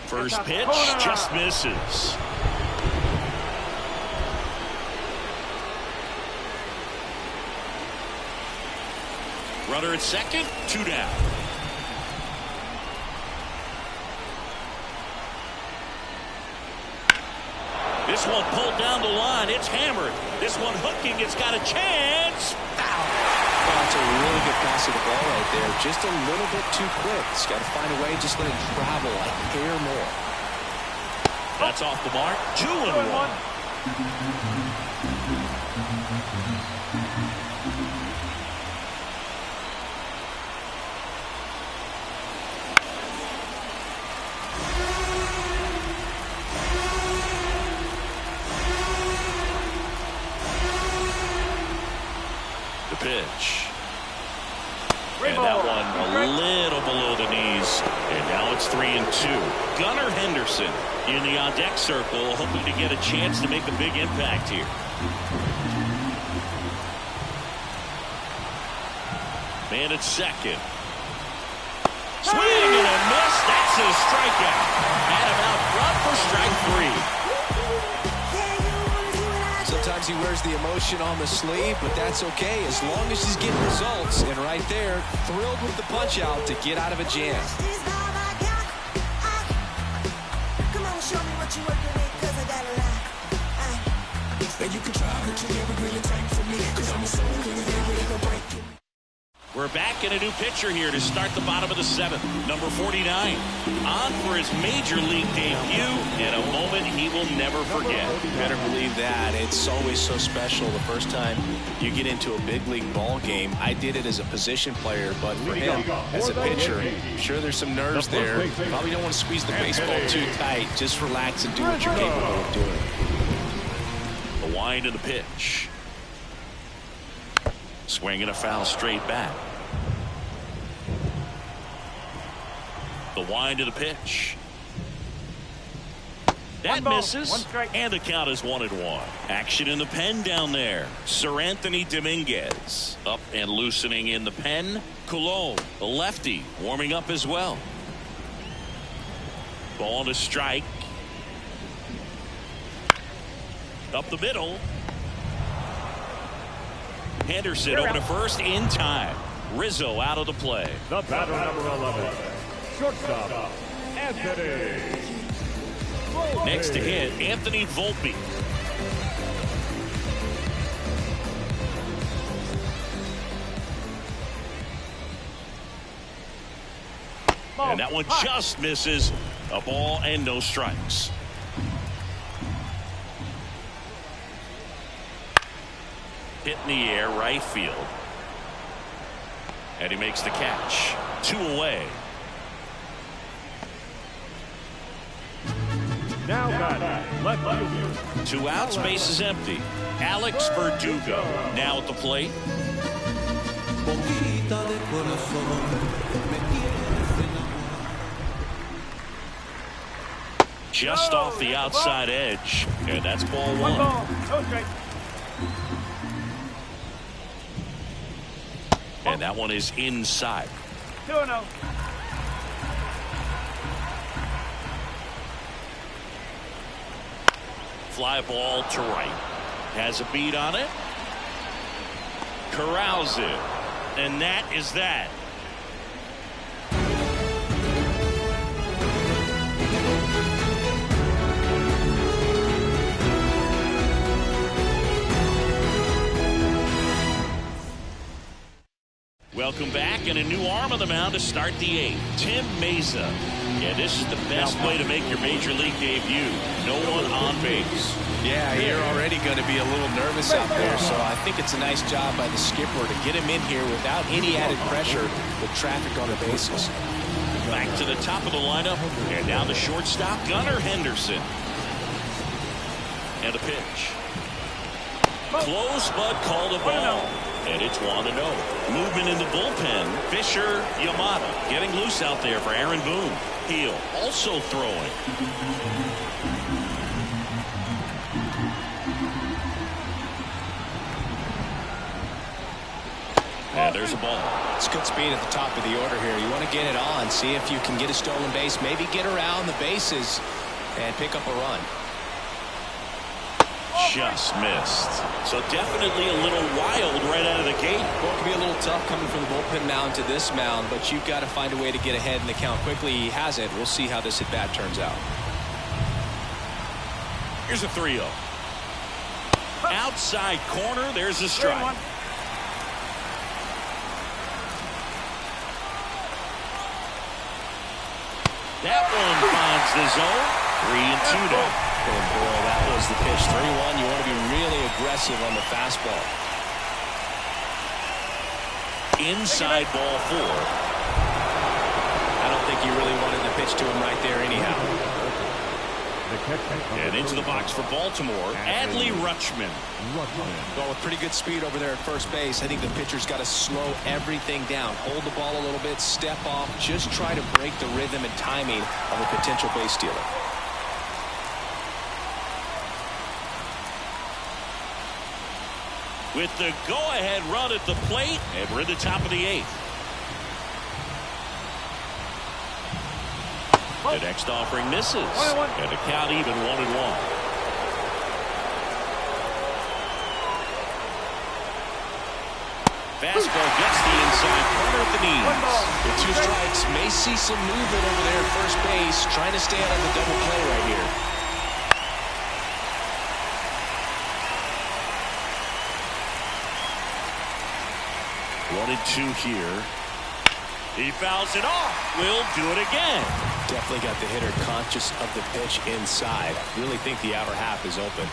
First pitch just misses. Runner at second, 2 down. This one pulled down the line. It's hammered. This one hooking. It's got a chance. Foul. That's a really good pass of the ball right there. Just a little bit too quick. He's got to find a way. Just let it travel a hair more. That's off the mark. 2-1. The pitch. And that one a little below the knees. And now it's 3-2. Gunnar Henderson in the on-deck circle, hoping to get a chance to make a big impact here. Man at second. Swing and a miss. That's a strikeout. Had him out front for strike 3. Sometimes he wears the emotion on the sleeve, but that's okay as long as he's getting results. And right there, thrilled with the punch out to get out of a jam. We're back in a new pitcher here to start the bottom of the 7th. Number 49 on for his major league debut in a moment he will never forget. You better believe that. It's always so special the first time you get into a big league ball game. I did it as a position player, but for him as a pitcher, I'm sure there's some nerves there. Probably don't want to squeeze the baseball too tight. Just relax and do what you're capable of doing. The wind of the pitch. Swing and a foul straight back. The wind of the pitch. That One ball, misses, one strike. and the count is 1-1. Action in the pen down there. Sir Anthony Dominguez up and loosening in the pen. Coulomb, the lefty, warming up as well. Ball to strike. Up the middle. Henderson over to first in time. Rizzo out of the play. The batter, number 11, shortstop, Anthony. Next to hit, Anthony Volpe. And that one just misses. A ball and no strikes. Hit in the air, right field. And he makes the catch. 2 away. Now batting, left fielder. 2 outs, base is empty. Alex Verdugo now at the plate. Just off the outside edge, and that's ball 1. One ball, no strike. And that one is inside. 2-0. Fly ball to right. Has a beat on it. Corrals it. And that is that. Welcome back, and a new arm on the mound to start the 8th. Tim Meza. Yeah, this is the best way to make your major league debut. No one on base. Yeah, you're already going to be a little nervous out there, so I think it's a nice job by the skipper to get him in here without any added pressure with traffic on the bases. Back to the top of the lineup, and now the shortstop, Gunnar Henderson. And a pitch. Close, but called a ball. And it's 1-0. Movement in the bullpen. Fisher, Yamada getting loose out there for Aaron Boone. Heel also throwing. And there's a ball. It's good speed at the top of the order here. You want to get it on, see if you can get a stolen base, maybe get around the bases and pick up a run. Just missed. So definitely a little wild right out of the gate. Well, it can be a little tough coming from the bullpen mound to this mound, but you've got to find a way to get ahead in the count quickly. He hasn't. We'll see how this at-bat turns out. Here's a 3-0. Outside corner. There's a strike. That one finds the zone. 3-2 now. Oh boy, that was the pitch. 3-1. You want to be really aggressive on the fastball. Inside ball 4. I don't think you really wanted to pitch to him right there anyhow. And into the box for Baltimore, Adley Rutschman. Well, with pretty good speed over there at first base, I think the pitcher's got to slow everything down. Hold the ball a little bit, step off, just try to break the rhythm and timing of a potential base stealer. With the go-ahead run at the plate, and we're in the top of the 8th. The next offering misses, and the count even 1-1. Fastball gets the inside corner at the knees. With 2 strikes, may see some movement over there at first base, trying to stay out of the double play right here. 1-2 here. He fouls it off. Will do it again. Definitely got the hitter conscious of the pitch inside. Really think the outer half is open.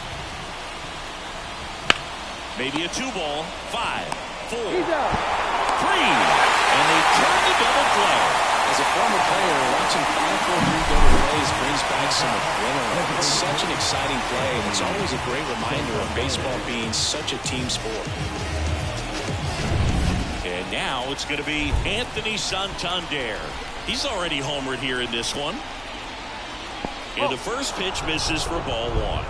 Maybe a 2-ball. 5, 4, 3. And they turn the double play. As a former player, watching 5-4-3 double plays brings back some adrenaline. It's such an exciting play, and it's always a great reminder of baseball being such a team sport. And now it's going to be Anthony Santander. He's already homered here in this one. And the first pitch misses for ball one.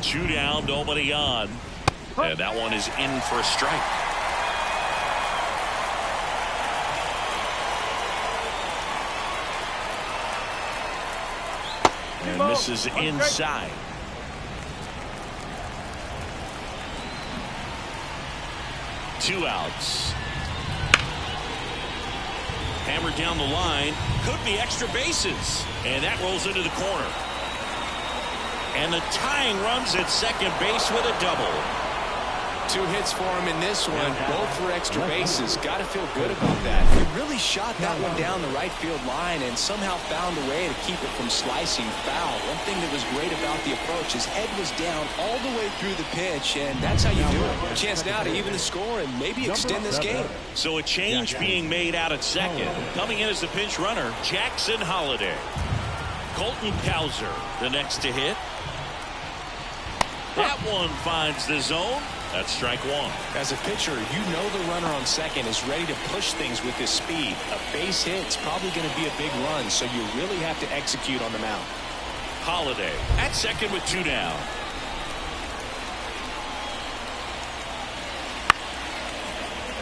Two down, nobody on. And that one is in for a strike. And misses inside. Two outs. Hammered down the line. Could be extra bases. And that rolls into the corner. And the tying runs at second base with a double. 2 hits for him in this one, both for extra bases. Got to feel good about that. He really shot that one down the right field line and somehow found a way to keep it from slicing foul. One thing that was great about the approach, his head was down all the way through the pitch, and that's how you do it. A chance now to even the score and maybe extend this game. So a change being made out at second. Coming in as the pinch runner, Jackson Holliday. Colton Cowser, the next to hit. That one finds the zone. That's strike one. As a pitcher, you know the runner on second is ready to push things with his speed. A base hit's probably going to be a big run, so you really have to execute on the mound. Holliday at second with 2 down.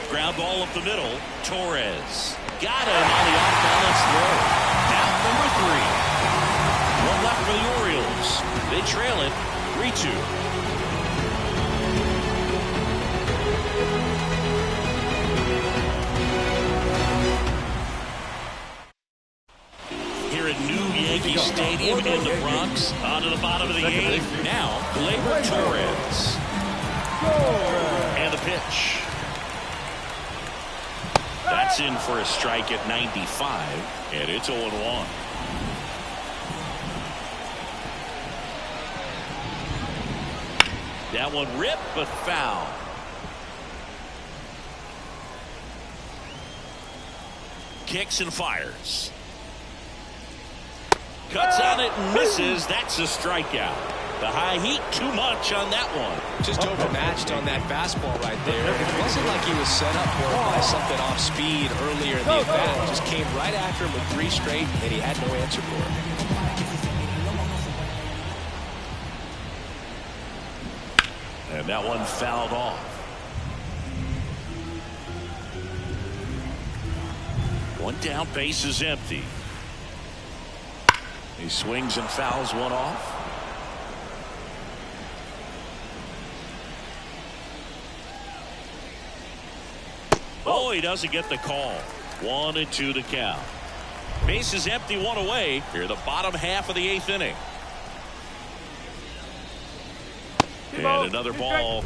Ground ball up the middle. Torres got him on the off-balance throw. Down number 3. One left for the Orioles. They trail it 3-2. Here at New Yankee Stadium in the Bronx. On to the bottom of the 8th. Now, Gleyber Torres. And the pitch. That's in for a strike at 95. And it's 0-1. That one ripped, but foul. Kicks and fires. Cuts on it and misses. That's a strikeout. The high heat, too much on that one. Just overmatched on that fastball right there. It wasn't like he was set up for it by something off speed earlier in the at-bat. Just came right after him with 3 straight, and he had no answer for it. And that one fouled off. One down, base is empty. He swings and fouls one off. Oh, he doesn't get the call. 1-2 to count. Base is empty, 1 away. Here, the bottom half of the 8th inning. And another ball.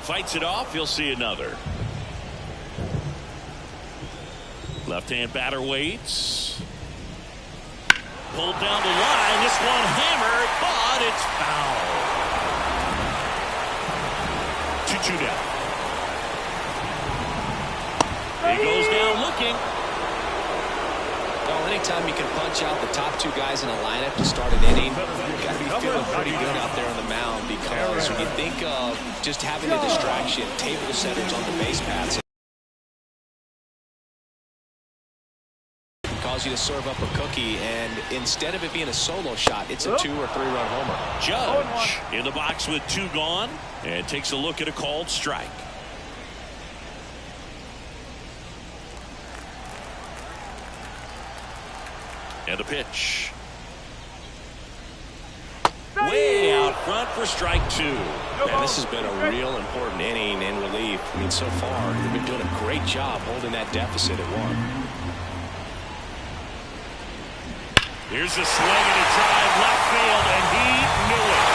Fights it off. You'll see another. Left-hand batter waits. Pulled down the line. This one hammered, but it's foul. 2-2 down. He goes down looking. Well, anytime you can punch out the top 2 guys in a lineup to start an inning, you've got to be feeling pretty good out there on the mound, because when you think of just having a distraction, table setters on the base paths, cause you to serve up a cookie, and instead of it being a solo shot, it's a 2 or 3 run homer. Judge in the box with 2 gone, and takes a look at a called strike. And the pitch. Way out front for strike 2. Man, this has been a real important inning in relief. I mean, so far, they've been doing a great job holding that deficit at 1. Here's a swing and a drive left field, and he knew it.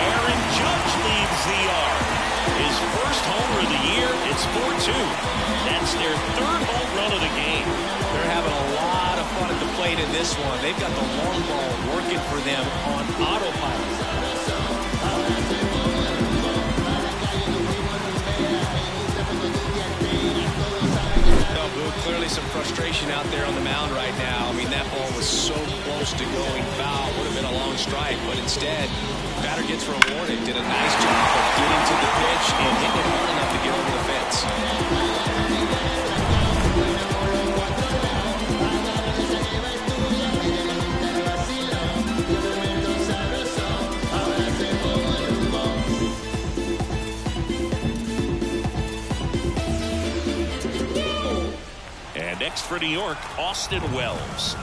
Aaron Judge leads the yard. His first homer of the year. It's 4-2. That's their 3rd home run of the game. They're having a lot of fun at the plate in this one. They've got the long ball working for them on autopilot. clearly some frustration out there on the mound right now. I mean, that ball was so close to going foul. Would have been a long strike, but instead, batter gets rewarded. Did a nice job of getting to the pitch and hitting it hard enough to get over the fence. And next for New York, Austin Wells.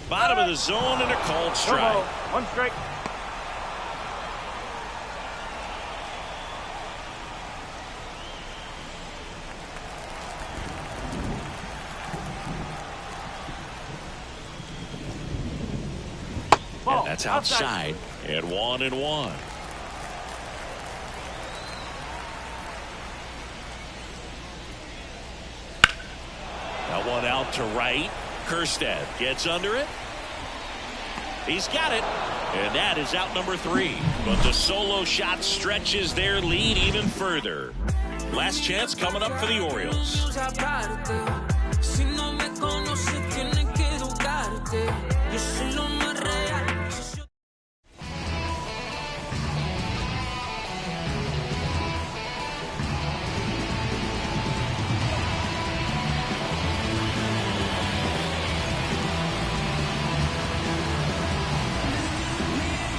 Bottom of the zone and a called strike. One strike. And that's outside. And 1-1. That one out to right. Kerstead gets under it. He's got it. And that is out number 3. But the solo shot stretches their lead even further. Last chance coming up for the Orioles.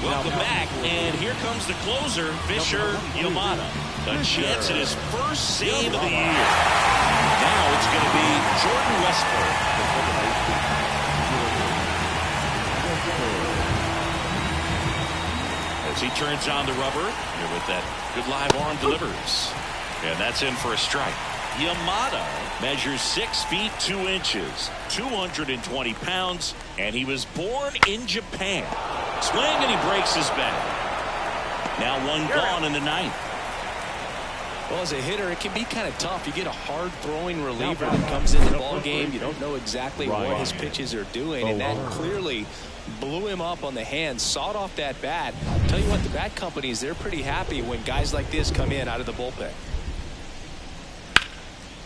Welcome back, and here comes the closer, Fisher Yamada. A chance at his first save of the year. Now it's going to be Jordan Westburg. As he turns on the rubber, here with that good live arm delivers. And that's in for a strike. Yamada measures 6 feet 2 inches, 220 pounds, and he was born in Japan. Swing and he breaks his back. Now one gone in the 9th. Well, as a hitter, it can be kind of tough. You get a hard-throwing reliever that comes in the ball game. You don't know exactly what his pitches are doing, and that clearly blew him up on the hand, sawed off that bat. Tell you what, the bat companies, they're pretty happy when guys like this come in out of the bullpen.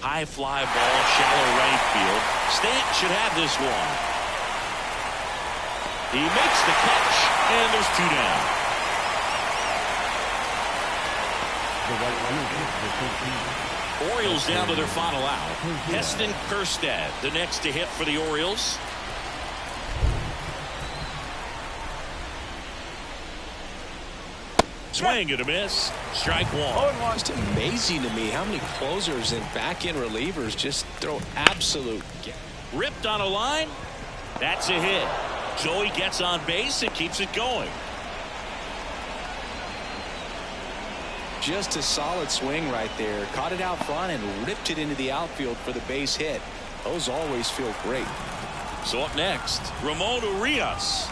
High fly ball, shallow right field. Stant should have this one. He makes the catch, and there's 2 down. Orioles down to their final out. Heston Kjerstad, the next to hit for the Orioles. Swing and a miss. Strike 1. Just amazing to me how many closers and back-end relievers just throw absolute. Ripped on a line. That's a hit. So he gets on base and keeps it going. Just a solid swing right there. Caught it out front and ripped it into the outfield for the base hit. Those always feel great. So up next, Ramon Urias.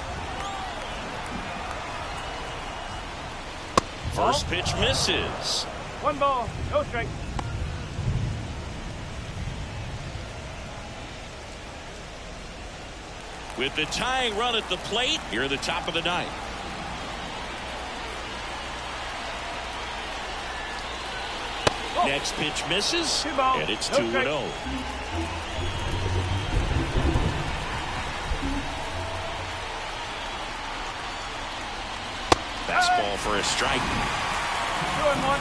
First pitch misses. 1 ball, no strike. With the tying run at the plate, here at the top of the 9th. Next pitch misses, and it's 2-0. Fastball for a strike. 2-1.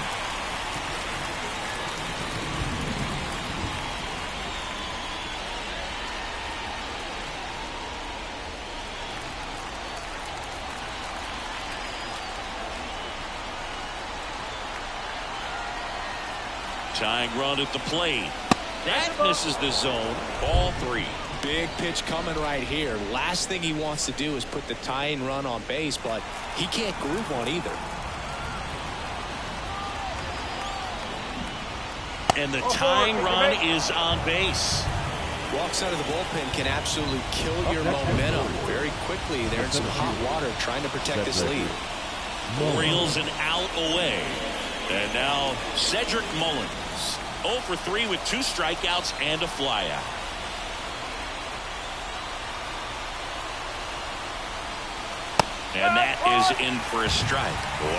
Tying run at the plate. That misses the zone. Ball 3. Big pitch coming right here. Last thing he wants to do is put the tying run on base, but he can't groove one either. And the tying run is on base. Walks out of the bullpen can absolutely kill your momentum very quickly. They're in some hot water trying to protect this lead. Orioles an out away. And now Cedric Mullins. 0 for 3 with 2 strikeouts and a flyout. And that is in for a strike. 0-1.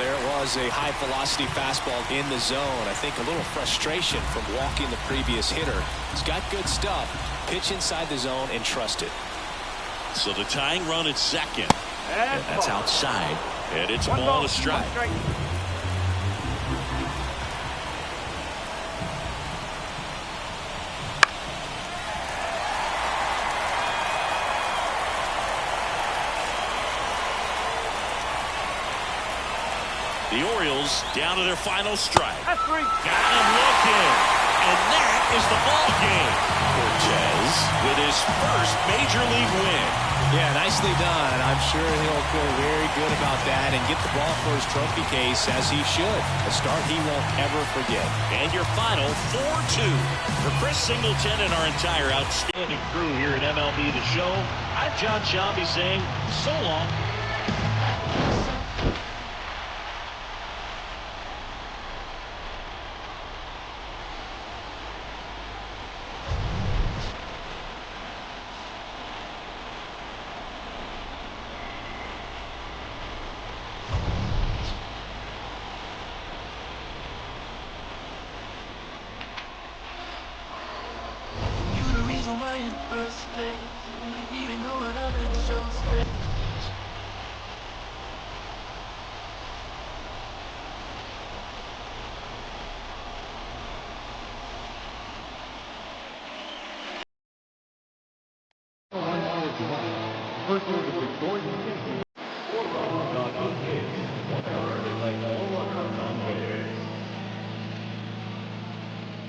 There was a high-velocity fastball in the zone. I think a little frustration from walking the previous hitter. He's got good stuff. Pitch inside the zone and trust it. So the tying run at second. And that's outside. And it's a ball to strike. The Orioles down to their final strike. That's 3. Got him looking. And that is the ball game. Cortez with his first major league win. Yeah, nicely done. I'm sure he'll feel very good about that and get the ball for his trophy case as he should. A start he won't ever forget. And your final 4-2 for Chris Singleton and our entire outstanding crew here at MLB The Show. I'm John Shelby saying so long.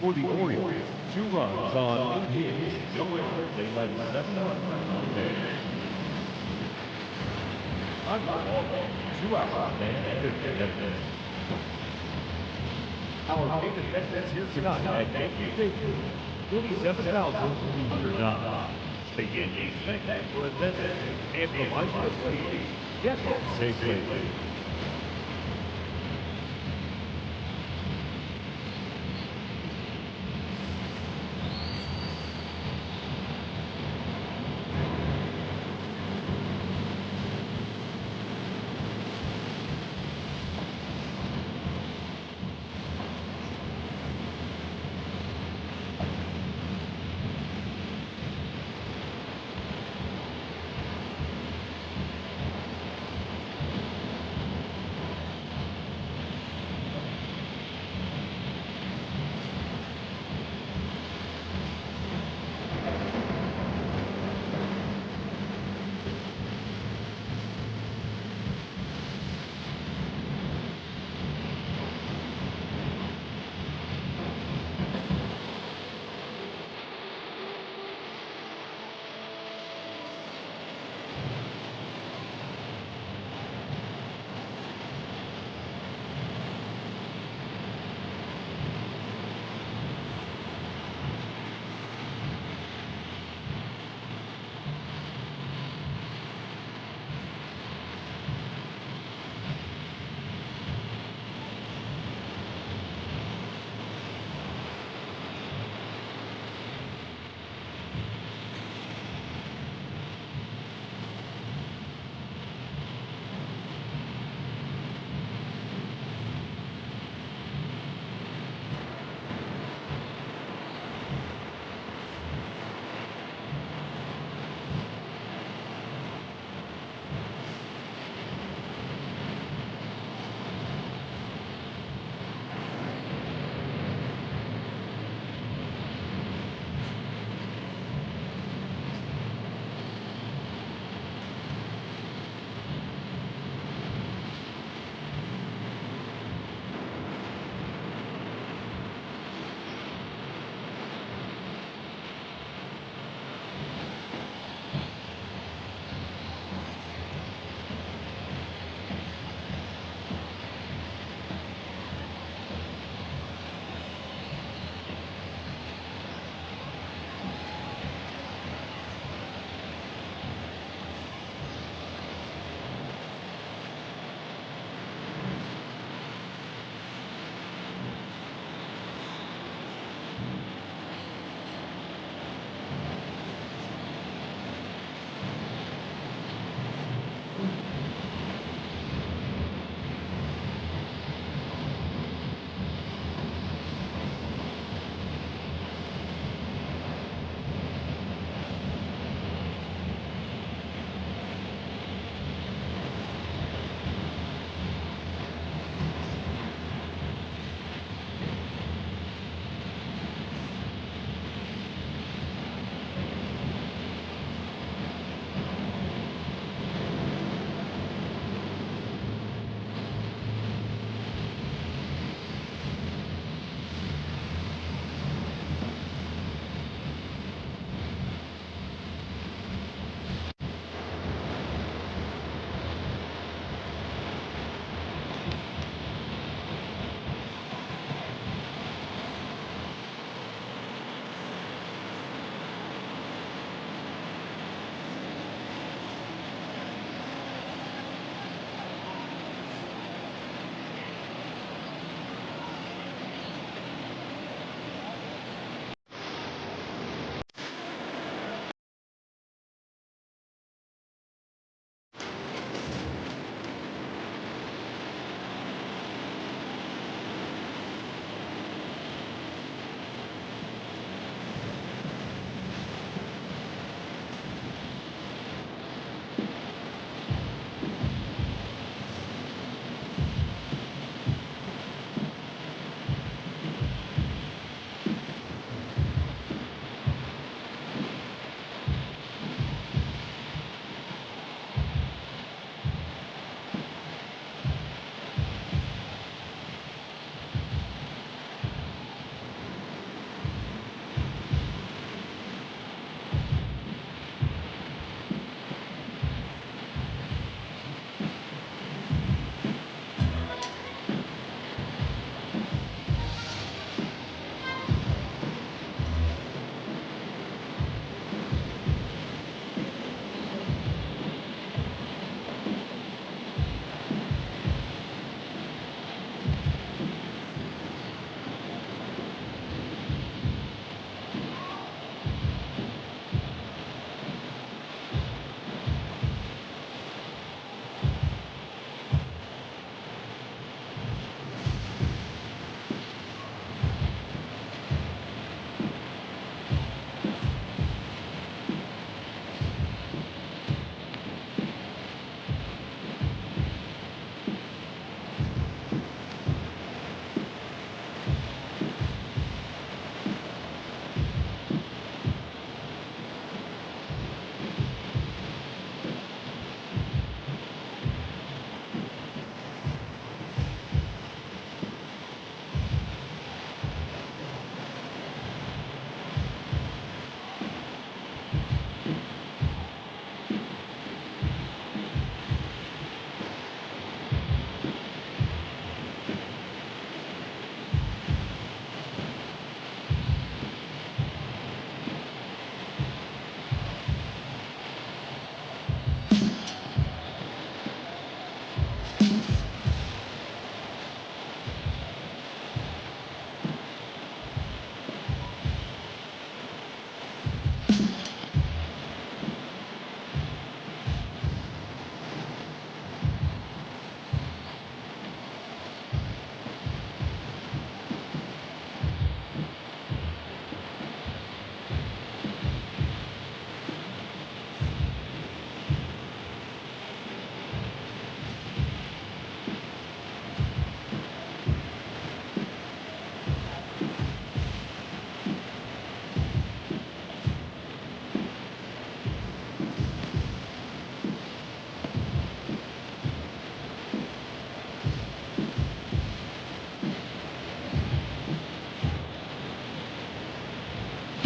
For the Orioles, 2 runs on 8 hits, no errors. They led 7 runs on base. On the ball game, 2 hours and 50 minutes. Our biggest attendance here tonight at Yankee Stadium, 47,209. The Yankees thank you for attendance and provide us with. Yes, stay safe.